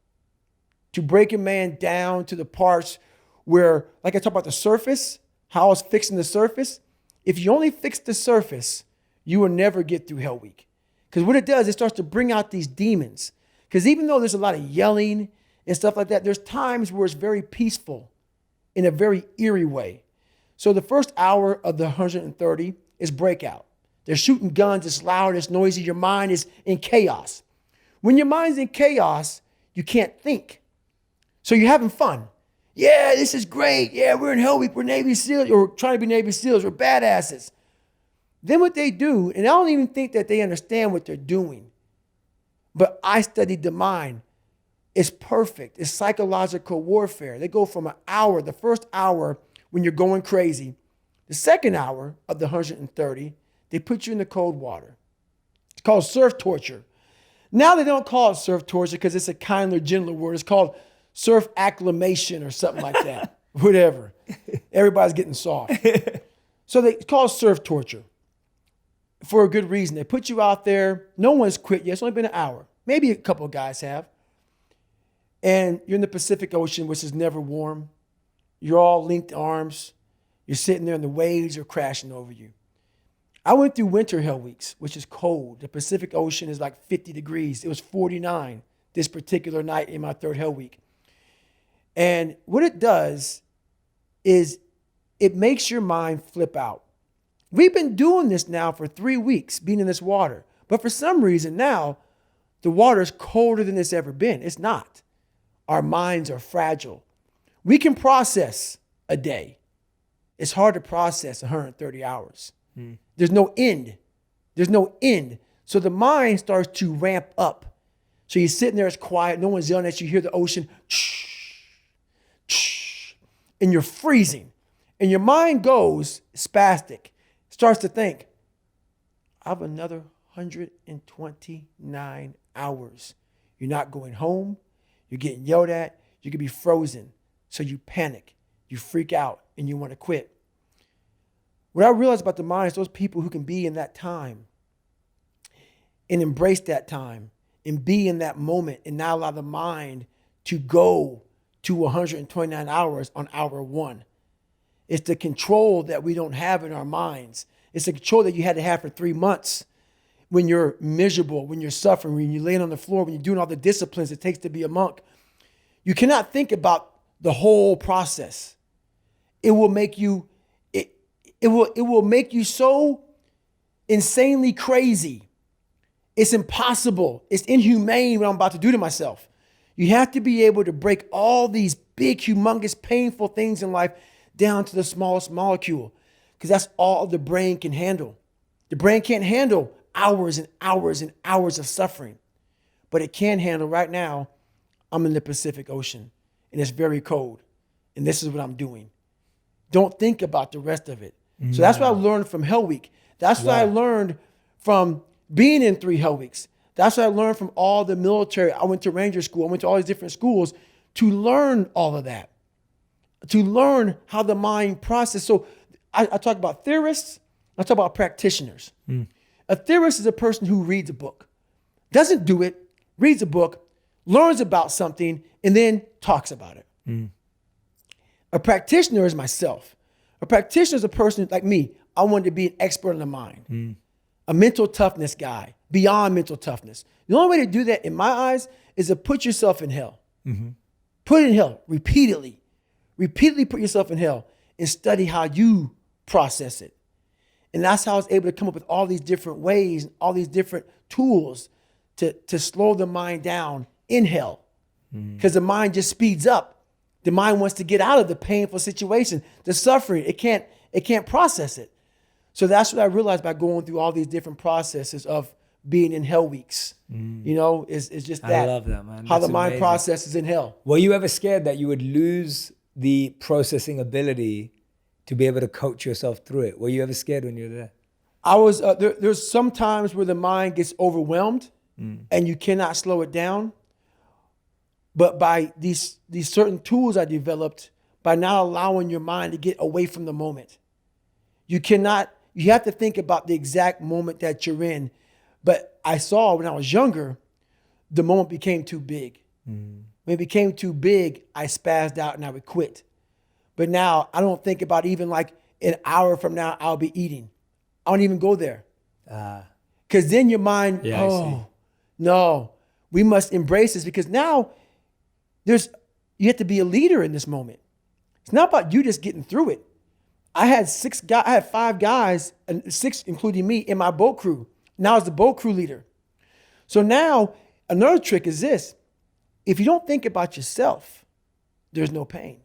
down to the parts where, like I talked about the surface, how I was fixing the surface. If you only fix the surface, you will never get through Hell Week. Because what it does, it starts to bring out these demons. Because even though there's a lot of yelling and stuff like that, there's times where it's very peaceful in a very eerie way. So the first hour of the 130 is breakout. They're shooting guns, it's loud, it's noisy, your mind is in chaos. When your mind's in chaos, you can't think. So you're having fun. Yeah, this is great. Yeah, we're in Hell Week, we're Navy SEALs, or trying to be Navy SEALs, we're badasses. Then what they do, and I don't even think that they understand what they're doing, but I studied the mind. It's perfect. It's psychological warfare. They go from an hour, the first hour when you're going crazy, the second hour of the 130, they put you in the cold water. It's called surf torture. Now they don't call it surf torture because it's a kinder, gentler word. It's called surf acclimation or something like that. Whatever. Everybody's getting soft. So they call it surf torture for a good reason. They put you out there. No one's quit yet. It's only been an hour. Maybe a couple of guys have. And you're in the Pacific Ocean, which is never warm. You're all linked arms. You're sitting there and the waves are crashing over you. I went through winter Hell Weeks, which is cold. The Pacific Ocean is like 50 degrees. It was 49 this particular night in my third Hell Week. And what it does is it makes your mind flip out. We've been doing this now for 3 weeks, being in this water. But for some reason now, the water is colder than it's ever been. It's not. Our minds are fragile. We can process a day. It's hard to process 130 hours. There's no end. There's no end. So the mind starts to ramp up. So you're sitting there, it's quiet, no one's yelling at you, you hear the ocean, and you're freezing. And your mind goes spastic, starts to think, I have another 129 hours. You're not going home, you're getting yelled at, you could be frozen. So you panic, you freak out, and you want to quit. What I realized about the mind is those people who can be in that time and embrace that time and be in that moment and not allow the mind to go to 129 hours on hour one. It's the control that we don't have in our minds. It's the control that you had to have for 3 months when you're miserable, when you're suffering, when you're laying on the floor, when you're doing all the disciplines it takes to be a monk. You cannot think about the whole process. It will make you It will make you so insanely crazy. It's impossible. It's inhumane what I'm about to do to myself. You have to be able to break all these big, humongous, painful things in life down to the smallest molecule, because that's all the brain can handle. The brain can't handle hours and hours and hours of suffering, but it can handle right now. I'm in the Pacific Ocean and it's very cold and this is what I'm doing. Don't think about the rest of it. So that's what I learned from Hell Week. That's what I learned from being in 3 Hell Weeks. That's what I learned from all the military. I went to Ranger School. I went to all these different schools to learn all of that, to learn how the mind processes. So I talk about theorists. I talk about practitioners. A theorist is a person who reads a book, doesn't do it, reads a book, learns about something, and then talks about it. A practitioner is myself. A practitioner is a person like me. I wanted to be an expert in the mind, a mental toughness guy, beyond mental toughness. The only way to do that, in my eyes, is to put yourself in hell. Put it in hell repeatedly. Repeatedly put yourself in hell and study how you process it. And that's how I was able to come up with all these different ways, all these different tools to slow the mind down in hell. Because the mind just speeds up. The mind wants to get out of the painful situation, the suffering. It can't process it. So that's what I realized by going through all these different processes of being in Hell Weeks. You know, is just that. I love that, man. How That's the mind amazing. processes in hell. Were you ever scared that you would lose the processing ability to be able to coach yourself through it? Were you ever scared when you were there? I was. There's some times where the mind gets overwhelmed, and you cannot slow it down. But by these certain tools I developed, by not allowing your mind to get away from the moment, You have to think about the exact moment that you're in. But I saw when I was younger, the moment became too big. When it became too big, I spazzed out and I would quit. But now I don't think about even like an hour from now, I'll be eating. I don't even go there. Because then your mind, no, we must embrace this, because now you have to be a leader in this moment. It's not about you just getting through it. I had 5 guys, and 6 including me, in my boat crew. Now I was the boat crew leader. So now another trick is this. If you don't think about yourself, there's no pain.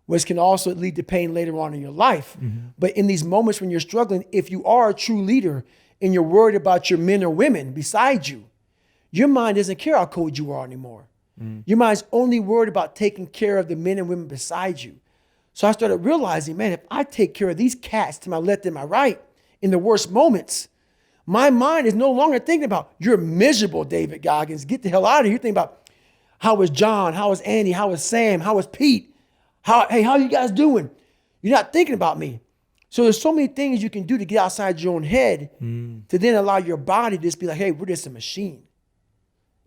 Which can also lead to pain later on in your life. But in these moments when you're struggling, if you are a true leader and you're worried about your men or women beside you, your mind doesn't care how cold you are anymore. Your mind's only worried about taking care of the men and women beside you. So I started realizing, man, if I take care of these cats to my left and my right in the worst moments, my mind is no longer thinking about, you're miserable, David Goggins. Get the hell out of here. You're thinking about, how was John? How was Andy? How was Sam? How was Pete? How are you guys doing? You're not thinking about me. So there's so many things you can do to get outside your own head to then allow your body to just be like, hey, we're just a machine.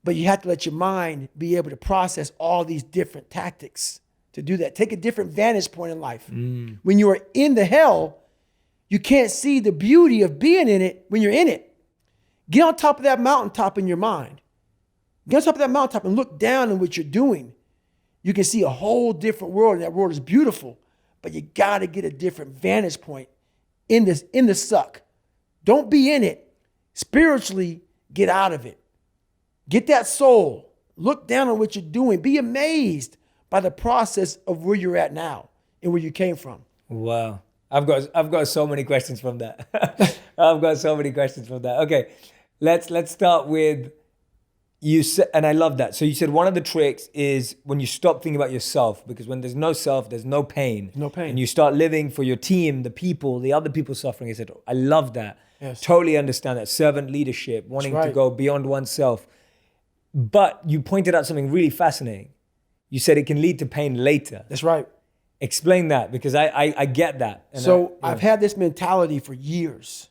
But you have to let your mind be able to process all these different tactics to do that. Take a different vantage point in life. When you are in the hell, you can't see the beauty of being in it when you're in it. Get on top of that mountaintop in your mind. Get on top of that mountaintop and look down on what you're doing. You can see a whole different world, and that world is beautiful, but you got to get a different vantage point in the suck. Don't be in it. Spiritually, get out of it. Get that soul. Look down on what you're doing. Be amazed by the process of where you're at now and where you came from. Wow. I've got so many questions from that. I've got so many questions from that. Okay, let's start with, you said, and I love that. So you said one of the tricks is when you stop thinking about yourself, because when there's no self, there's no pain. No pain. And you start living for your team, the people, the other people suffering. I said, I love that. Yes. Totally understand that. Servant leadership, wanting to go beyond oneself. But you pointed out something really fascinating. You said it can lead to pain later. That's right. Explain that, because I get that. And so I've had this mentality for years.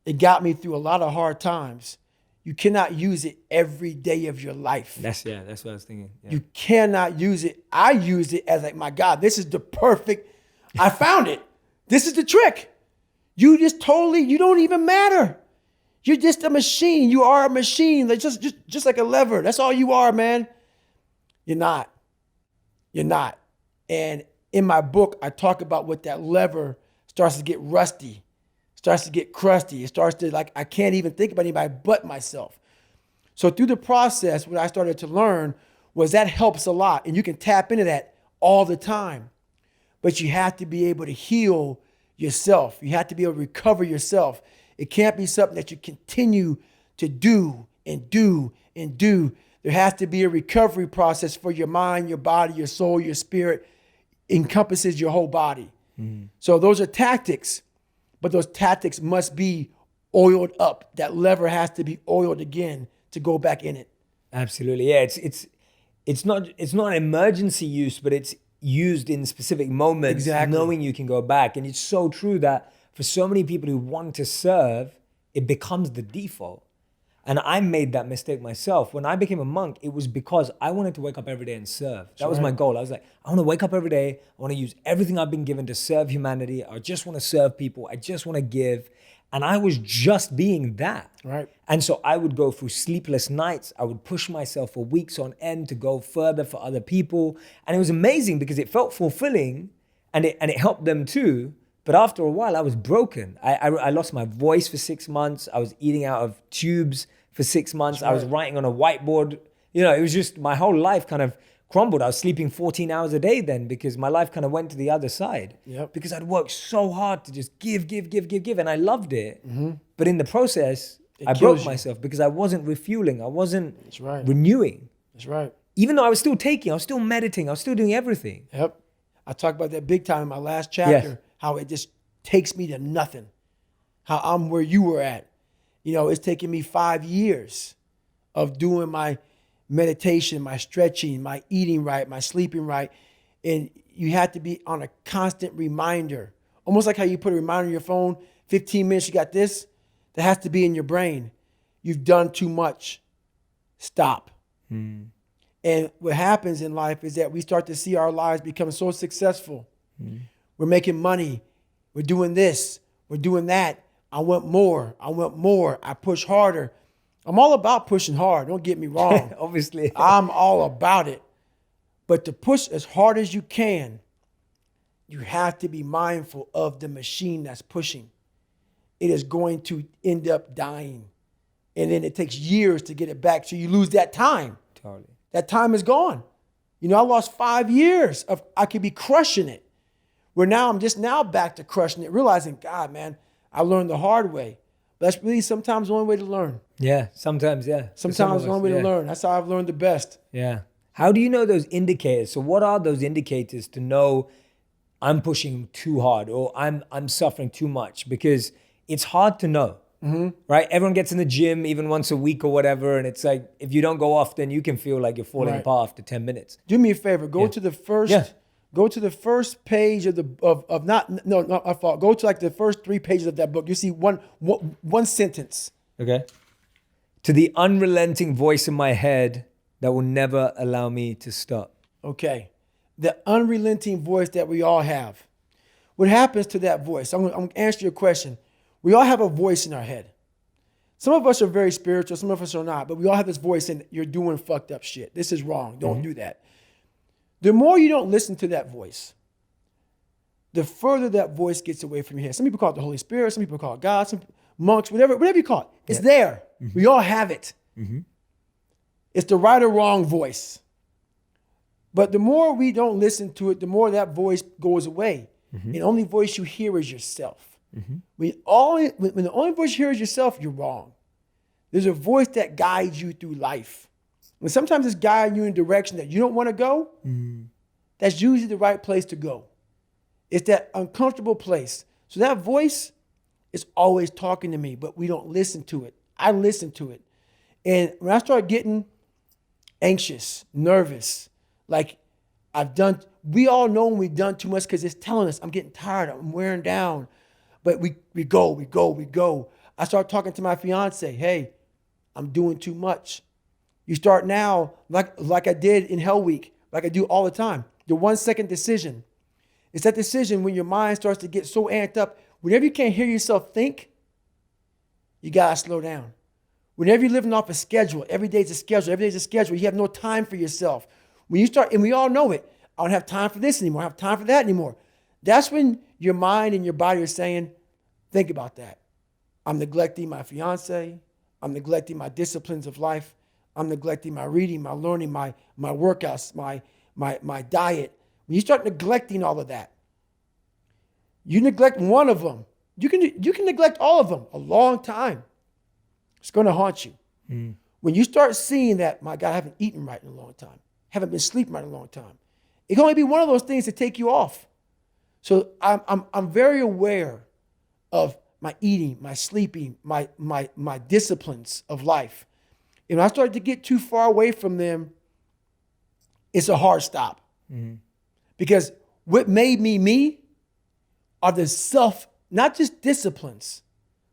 It got me through a lot of hard times. You cannot use it every day of your life. That's what I was thinking. Yeah. You cannot use it. I used it as like, my God, this is the perfect, I found it. This is the trick. You don't even matter. You're just a machine. You are a machine, like just like a lever. That's all you are, man. You're not. And in my book, I talk about what that lever starts to get rusty, starts to get crusty. It starts to, like, I can't even think about anybody but myself. So through the process, what I started to learn was that helps a lot. And you can tap into that all the time. But you have to be able to heal yourself. You have to be able to recover yourself. It can't be something that you continue to do and do and do. There has to be a recovery process for your mind, your body, your soul, your spirit. Encompasses your whole body. So those are tactics, but those tactics must be oiled up. That lever has to be oiled again to go back in it. Absolutely. Yeah, it's not an emergency use, but it's used in specific moments, knowing you can go back. And it's so true that for so many people who want to serve, it becomes the default. And I made that mistake myself. When I became a monk, it was because I wanted to wake up every day and serve. That was my goal. I was like, I want to wake up every day. I want to use everything I've been given to serve humanity. I just want to serve people. I just want to give. And I was just being that. Right. And so I would go through sleepless nights. I would push myself for weeks on end to go further for other people. And it was amazing because it felt fulfilling and it helped them too. But after a while, I was broken. I lost my voice for 6 months. I was eating out of tubes for 6 months. I was writing on a whiteboard. You know, it was just my whole life kind of crumbled. I was sleeping 14 hours a day then because my life kind of went to the other side. Yep. Because I'd worked so hard to just give. And I loved it. But in the process, I broke myself because I wasn't refueling. I wasn't renewing. That's right. Even though I was still taking, I was still meditating, I was still doing everything. Yep. I talked about that big time in my last chapter, how it just takes me to nothing, how I'm where you were at. You know, it's taken me 5 years of doing my meditation, my stretching, my eating right, my sleeping right. And you have to be on a constant reminder Almost like how you put a reminder on your phone, 15 minutes, you got this. That has to be in your brain. You've done too much. Stop. And what happens in life is that we start to see our lives become so successful. We're making money. We're doing this. We're doing that. I want more. I want more. I push harder. I'm all about pushing hard. Don't get me wrong. Obviously. I'm all about it. But to push as hard as you can, you have to be mindful of the machine that's pushing. It is going to end up dying. And then it takes years to get it back. So you lose that time. Totally. That time is gone. You know, I lost 5 years of I could be crushing it. Where now I'm just now back to crushing it, realizing, God, man, I learned the hard way. But that's really sometimes the only way to learn. Yeah, sometimes, yeah. Sometimes the only way to learn. That's how I've learned the best. Yeah. How do you know those indicators? So what are those indicators to know I'm pushing too hard or I'm suffering too much? Because it's hard to know, right? Everyone gets in the gym even once a week or whatever. And it's like, if you don't go often, you can feel like you're falling apart after 10 minutes. Do me a favor. Go to the first... Go to the first page of not my fault. Go to like the first 3 pages of that book. You see one sentence. Okay. To the unrelenting voice in my head that will never allow me to stop. Okay. The unrelenting voice that we all have. What happens to that voice? I'm going to answer your question. We all have a voice in our head. Some of us are very spiritual. Some of us are not. But we all have this voice and you're doing fucked up shit. This is wrong. Don't do that. The more you don't listen to that voice, the further that voice gets away from your head. Some people call it the Holy Spirit. Some people call it God. Some monks, whatever you call it. It's there. We all have it. It's the right or wrong voice. But the more we don't listen to it, the more that voice goes away. And the only voice you hear is yourself. When the only voice you hear is yourself, you're wrong. There's a voice that guides you through life. When sometimes it's guiding you in a direction that you don't want to go, that's usually the right place to go. It's that uncomfortable place. So that voice is always talking to me, but we don't listen to it. I listen to it. And when I start getting anxious, nervous, like we all know when we've done too much because it's telling us, I'm getting tired, I'm wearing down. But we go. I start talking to my fiance, hey, I'm doing too much. You start now, like I did in Hell Week, like I do all the time. The 1 second decision. It's that decision when your mind starts to get so amped up. Whenever you can't hear yourself think, you gotta slow down. Whenever you're living off a schedule, every day's a schedule, you have no time for yourself. When you start, and we all know it, I don't have time for this anymore, I don't have time for that anymore. That's when your mind and your body are saying, think about that. I'm neglecting my fiance, I'm neglecting my disciplines of life, I'm neglecting my reading, my learning, my workouts, my diet. When you start neglecting all of that, you neglect one of them. You can neglect all of them a long time. It's going to haunt you. When you start seeing that, my God, I haven't eaten right in a long time, haven't been sleeping right in a long time. It can only be one of those things to take you off. So I'm very aware of my eating, my sleeping, my disciplines of life. And when I started to get too far away from them, it's a hard stop. Because what made me are the not just disciplines,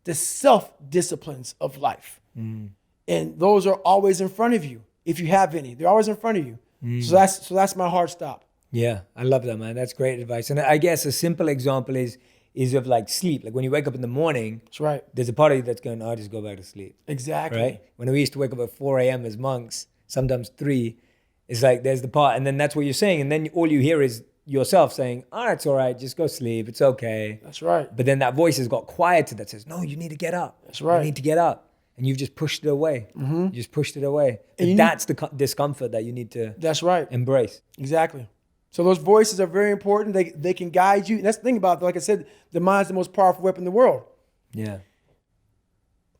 the self-disciplines of life. And those are always in front of you. If you have any, they're always in front of you. So that's my hard stop. Yeah, I love that, man. That's great advice. And I guess a simple example is of like sleep. Like when you wake up in the morning, that's right. There's a part of you that's going, I'll just go back to sleep. Exactly. Right? When we used to wake up at 4 a.m. as monks, sometimes 3, it's like there's the part, and then that's what you're saying. And then all you hear is yourself saying, it's all right, just go sleep. It's okay. That's right. But then that voice has got quieter that says, no, you need to get up. That's right. You need to get up. And you've just pushed it away. You just pushed it away. And that's the discomfort that you need to that's right. embrace. Exactly. So those voices are very important. They can guide you. And that's the thing about it. Like I said, the mind's the most powerful weapon in the world. Yeah.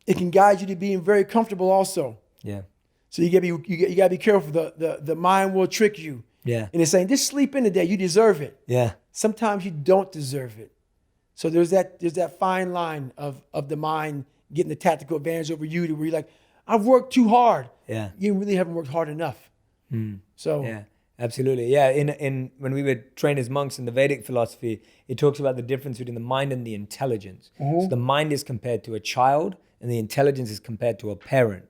It can guide you to being very comfortable also. Yeah. So you gotta be careful. The mind will trick you. Yeah. And it's saying, just sleep in today. You deserve it. Yeah. Sometimes you don't deserve it. So there's that fine line of the mind getting the tactical advantage over you to where you're like, I've worked too hard. Yeah. You really haven't worked hard enough. So yeah. Absolutely. Yeah. In when we were trained as monks in the Vedic philosophy, it talks about the difference between the mind and the intelligence. So the mind is compared to a child and the intelligence is compared to a parent.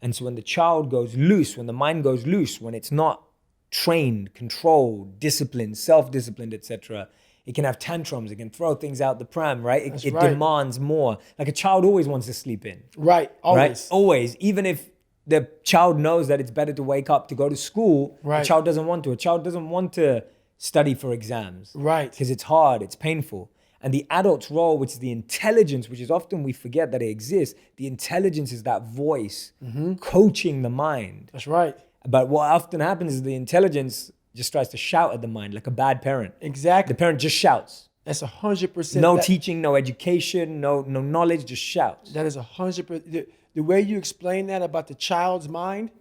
And so when the child goes loose, when the mind goes loose, when it's not trained, controlled, disciplined, self-disciplined, etc., it can have tantrums, it can throw things out the pram, right? It right. demands more. Like a child always wants to sleep in. Right, always. Right? Always. Even if the child knows that it's better to wake up to go to school, Right. the child doesn't want to. A child doesn't want to study for exams. Right. Because it's hard, it's painful. And the adult's role, which is the intelligence, which is often we forget that it exists, the intelligence is that voice coaching the mind. That's right. But what often happens is the intelligence just tries to shout at the mind like a bad parent. Exactly. The parent just shouts. That's 100%. No teaching, no education, no knowledge, just shouts. That is 100%. The way you explain that about the child's mind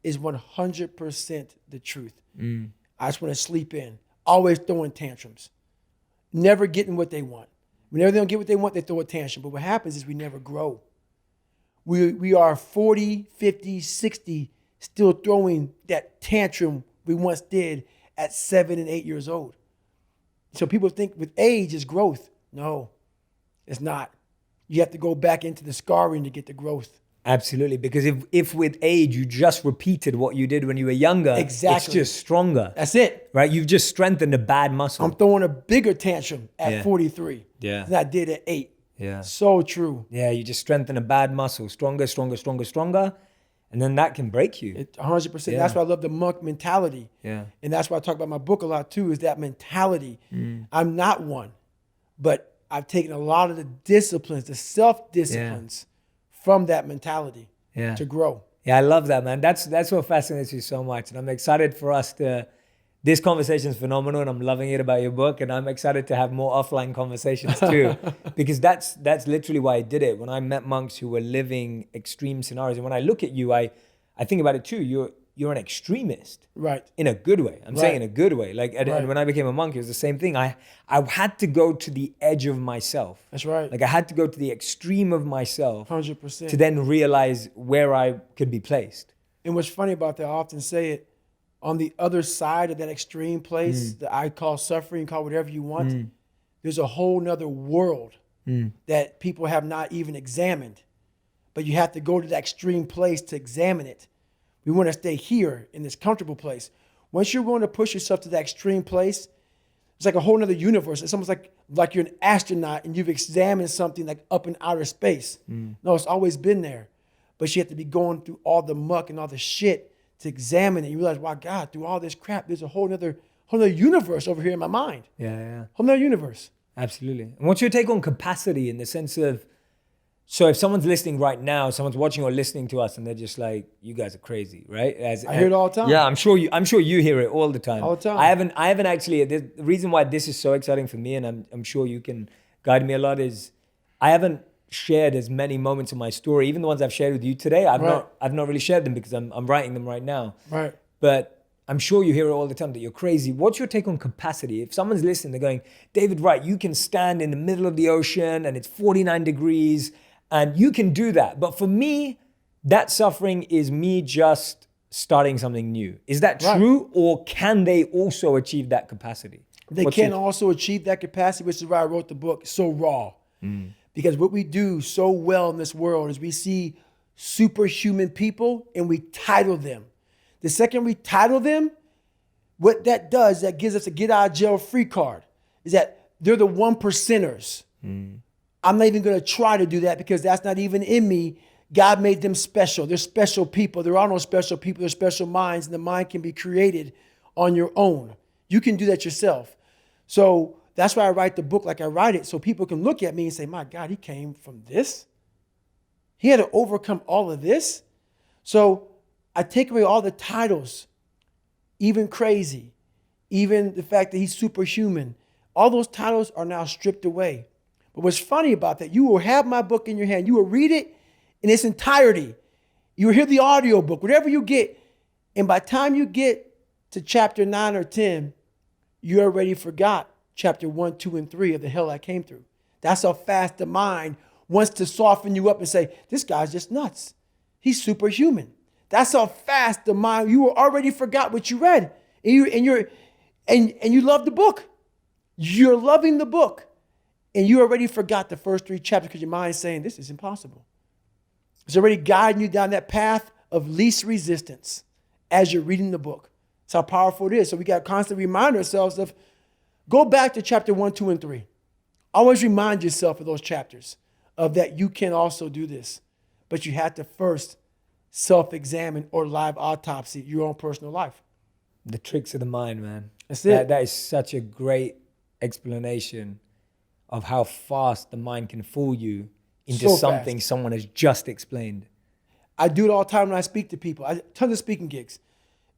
is 100% the truth. I just want to sleep in. Always throwing tantrums. Never getting what they want. Whenever they don't get what they want, they throw a tantrum. But what happens is we never grow. We are 40, 50, 60, still throwing that tantrum we once did at 7 and 8 years old. So people think with age is growth. No, it's not. You have to go back into the scarring to get the growth. Absolutely, because if with age you just repeated what you did when you were younger, exactly. It's just stronger. That's it. Right? You've just strengthened a bad muscle. I'm throwing a bigger tantrum at 43 than I did at 8. Yeah. So true. Yeah, you just strengthen a bad muscle. Stronger, stronger, stronger, stronger. And then that can break you. 100%. Yeah. That's why I love the monk mentality. Yeah. And that's why I talk about my book a lot too, is that mentality. I'm not one, but I've taken a lot of the disciplines, the self-disciplines from that mentality to grow. Yeah, I love that, man. That's what fascinates me so much. And I'm excited for us to, this conversation is phenomenal and I'm loving it about your book. And I'm excited to have more offline conversations too, because that's literally why I did it. When I met monks who were living extreme scenarios, and when I look at you, I think about it too. You're an extremist, right? In a good way. I'm saying in a good way. Like, and when I became a monk, it was the same thing. I had to go to the edge of myself. That's right. Like I had to go to the extreme of myself, 100%, to then realize where I could be placed. And what's funny about that, I often say it, on the other side of that extreme place that I call suffering, call whatever you want, there's a whole nother world that people have not even examined. But you have to go to that extreme place to examine it. We want to stay here in this comfortable place. Once you're willing to push yourself to that extreme place, it's like a whole nother universe. It's almost like you're an astronaut and you've examined something like up in outer space. No, it's always been there. But you have to be going through all the muck and all the shit to examine it. You realize, wow, God, through all this crap, there's a whole nother universe over here in my mind. Yeah. Whole nother universe. Absolutely. And what's your take on capacity in the sense of, so if someone's listening right now, someone's watching or listening to us and they're just like, you guys are crazy, right? I hear it all the time. Yeah, I'm sure you hear it all the time. All the time. I haven't actually, the reason why this is so exciting for me, and I'm sure you can guide me a lot, is I haven't shared as many moments of my story, even the ones I've shared with you today. I've not really shared them because I'm writing them right now. Right. But I'm sure you hear it all the time that you're crazy. What's your take on capacity? If someone's listening, they're going, David, right, you can stand in the middle of the ocean and it's 49 degrees and you can do that. But for me, that suffering is me just starting something new. Is that true? Or can they also achieve that capacity? They can also achieve that capacity, which is why I wrote the book So Raw. Because what we do so well in this world is we see superhuman people and we title them. The second we title them, what that does, that gives us a get out of jail free card, is that they're the 1%ers. I'm not even going to try to do that because that's not even in me. God made them special. They're special people. There are no special people. They're special minds, and the mind can be created on your own. You can do that yourself. So that's why I write the book like I write it, so people can look at me and say, my God, he came from this? He had to overcome all of this? So I take away all the titles, even crazy, even the fact that he's superhuman. All those titles are now stripped away. But what's funny about that, you will have my book in your hand. You will read it in its entirety. You will hear the audio book, whatever you get. And by the time you get to chapter 9 or 10, you already forgot chapter 1, 2, and 3 of the hell I came through. That's how fast the mind wants to soften you up and say, this guy's just nuts. He's superhuman. That's how fast the mind, you already forgot what you read and you love the book. You're loving the book. And you already forgot the first 3 chapters because your mind is saying, this is impossible. It's already guiding you down that path of least resistance as you're reading the book. That's how powerful it is. So we got to constantly remind ourselves of, go back to chapter 1, 2, and 3. Always remind yourself of those chapters, of that you can also do this. But you have to first self-examine or live autopsy your own personal life. The tricks of the mind, man. That's it. That is such a great explanation of how fast the mind can fool you into So something fast. someone has just explained. I do it all the time when I speak to people. I tons of speaking gigs.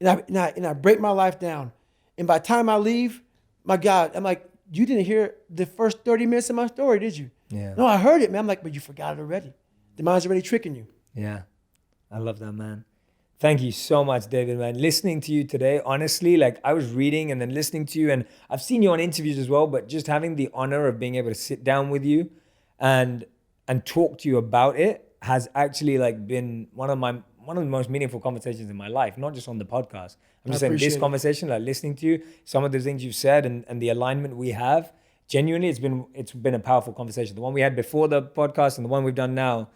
And I break my life down. And by the time I leave, my God, I'm like, you didn't hear the first 30 minutes of my story, did you? Yeah. No, I heard it, man. I'm like, but you forgot it already. The mind's already tricking you. Yeah. I love that, man. Thank you so much, David, man. Listening to you today, honestly, like I was reading and then listening to you, and I've seen you on interviews as well, but just having the honor of being able to sit down with you and talk to you about it has actually like been one of the most meaningful conversations in my life, not just on the podcast. I'm just saying this conversation, like listening to you, some of the things you've said and the alignment we have, genuinely, it's been a powerful conversation. The one we had before the podcast and the one we've done now,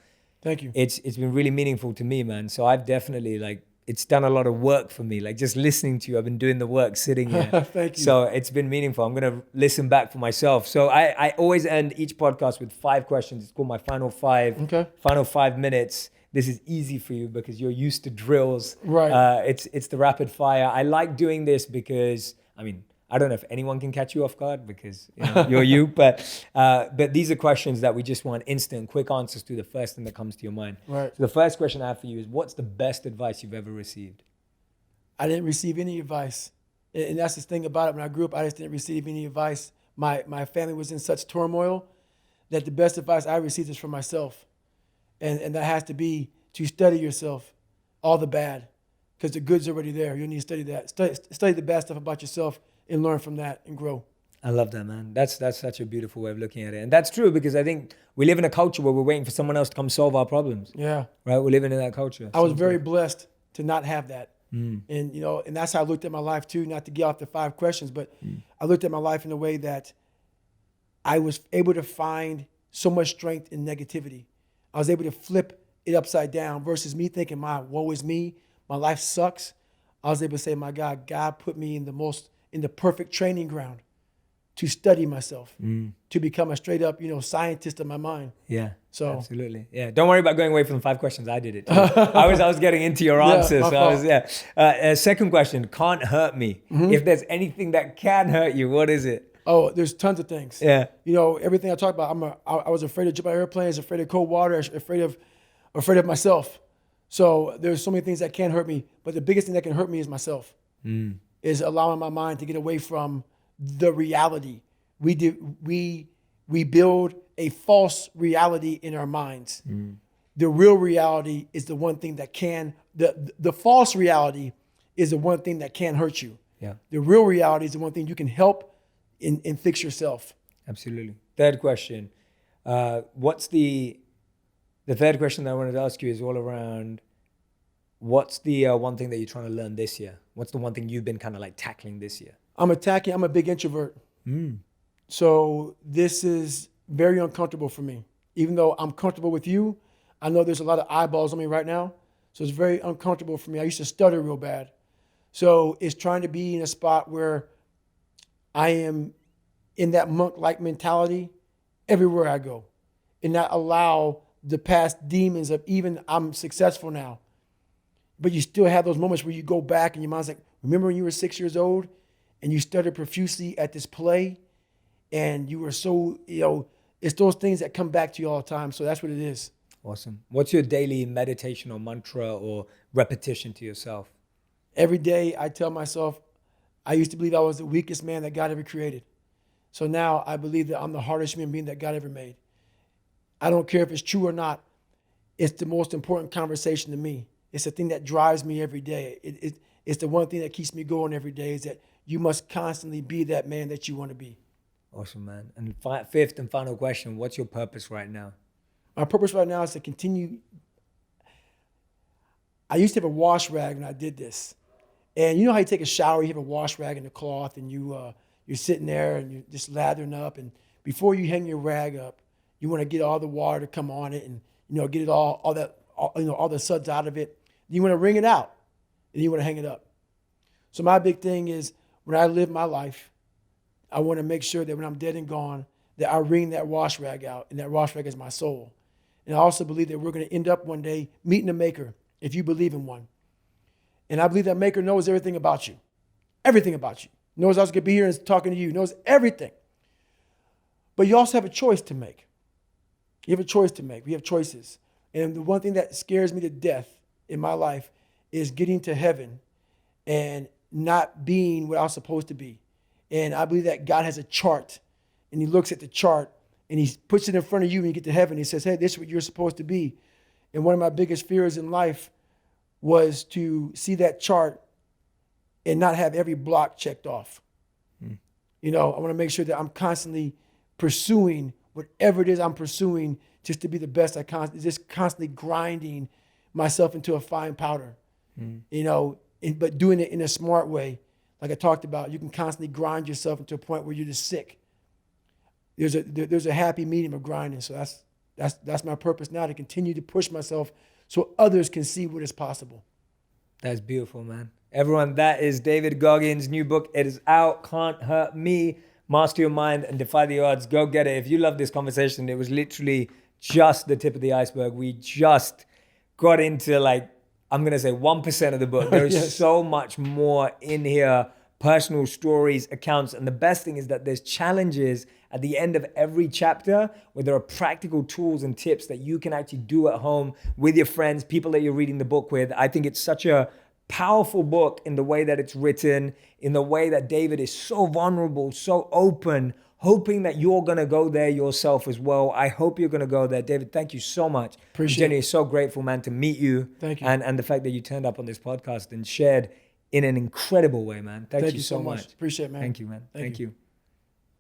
Thank you. it's been really meaningful to me, man. So I've definitely it's done a lot of work for me. Like just listening to you, I've been doing the work sitting here. Thank you. So it's been meaningful. I'm going to listen back for myself. So I always end each podcast with 5 questions. It's called my final 5. Okay. Final 5 minutes. This is easy for you because you're used to drills. Right. It's the rapid fire. I like doing this because, I mean, I don't know if anyone can catch you off guard because you're you, but these are questions that we just want instant, quick answers to, the first thing that comes to your mind. Right. So the first question I have for you is, what's the best advice you've ever received? I didn't receive any advice. And that's the thing about it. When I grew up, I just didn't receive any advice. My family was in such turmoil that the best advice I received is from myself. And that has to be to study yourself, all the bad, because the good's already there. You need to study that. Study the bad stuff about yourself and learn from that and grow. I love that, man. That's such a beautiful way of looking at it. And that's true because I think we live in a culture where we're waiting for someone else to come solve our problems. Yeah. Right? We're living in that culture. I was very blessed to not have that. And, and that's how I looked at my life too, not to get off the 5 questions, but I looked at my life in a way that I was able to find so much strength in negativity. I was able to flip it upside down versus me thinking, woe is me, my life sucks. I was able to say, my God put me in the perfect training ground to study myself, to become a straight up, scientist of my mind. Yeah. So absolutely. Yeah. Don't worry about going away from the 5 questions. I did it too. I was getting into your answers. Second question, can't hurt me. If there's anything that can hurt you, what is it? Oh, there's tons of things. Yeah. Everything I talk about, I was afraid to jump out of airplanes, afraid of cold water, afraid of myself. So there's so many things that can hurt me, but the biggest thing that can hurt me is myself. Is allowing my mind to get away from the reality. We build a false reality in our minds. The real reality is the one thing that can, the false reality is the one thing that can hurt you. Yeah. The real reality is the one thing you can help and fix yourself. Absolutely. Third question. What's the third question that I wanted to ask you is all around, what's the one thing that you're trying to learn this year? What's the one thing you've been kind of like tackling this year? I'm a big introvert. So this is very uncomfortable for me. Even though I'm comfortable with you, I know there's a lot of eyeballs on me right now. So it's very uncomfortable for me. I used to stutter real bad. So it's trying to be in a spot where I am in that monk-like mentality everywhere I go and not allow the past demons of even I'm successful now. But you still have those moments where you go back and your mind's like, remember when you were 6 years old and you stuttered profusely at this play and you were so, it's those things that come back to you all the time. So that's what it is. Awesome. What's your daily meditation or mantra or repetition to yourself? Every day I tell myself, I used to believe I was the weakest man that God ever created. So now I believe that I'm the hardest human being that God ever made. I don't care if it's true or not. It's the most important conversation to me. It's the thing that drives me every day. It's the one thing that keeps me going every day is that you must constantly be that man that you want to be. Awesome, man. And fifth and final question, what's your purpose right now? My purpose right now is to continue. I used to have a wash rag when I did this. And you know how you take a shower, you have a wash rag and a cloth, and you're sitting there and you're just lathering up. And before you hang your rag up, you want to get all the water to come on it and, get it all the suds out of it. You want to wring it out and you want to hang it up. So my big thing is when I live my life, I want to make sure that when I'm dead and gone, that I wring that wash rag out, and that wash rag is my soul. And I also believe that we're going to end up one day meeting a maker, if you believe in one. And I believe that maker knows everything about you. Everything about you. Knows I was going to be here and talking to you. Knows everything. But you also have a choice to make. You have a choice to make. We have choices. And the one thing that scares me to death in my life is getting to heaven and not being what I was supposed to be. And I believe that God has a chart, and he looks at the chart and he puts it in front of you when you get to heaven. He says, hey, this is what you're supposed to be. And one of my biggest fears in life was to see that chart and not have every block checked off. I want to make sure that I'm constantly pursuing whatever it is I'm pursuing just to be the best I can, just constantly grinding myself into a fine powder, but doing it in a smart way. Like I talked about, you can constantly grind yourself into a point where you're just sick. There's a happy medium of grinding. So that's my purpose now, to continue to push myself so others can see what is possible. That's beautiful, man. Everyone, that is David Goggins' new book. It is out. Can't Hurt Me. Master Your Mind and Defy the Odds. Go get it. If you love this conversation, it was literally just the tip of the iceberg. We just got into I'm going to say 1% of the book. There is Yes. so much more in here. Personal stories, accounts. And the best thing is that there's challenges at the end of every chapter where there are practical tools and tips that you can actually do at home with your friends, people that you're reading the book with. I think it's such a powerful book in the way that it's written, in the way that David is so vulnerable, so open, hoping that you're going to go there yourself as well. I hope you're going to go there. David, thank you so much. Appreciate I'm genuinely it. so grateful, man, to meet you. Thank you. And the fact that you turned up on this podcast and shared in an incredible way, man. Thank you so much. Appreciate it, man. Thank you, man. Thank you.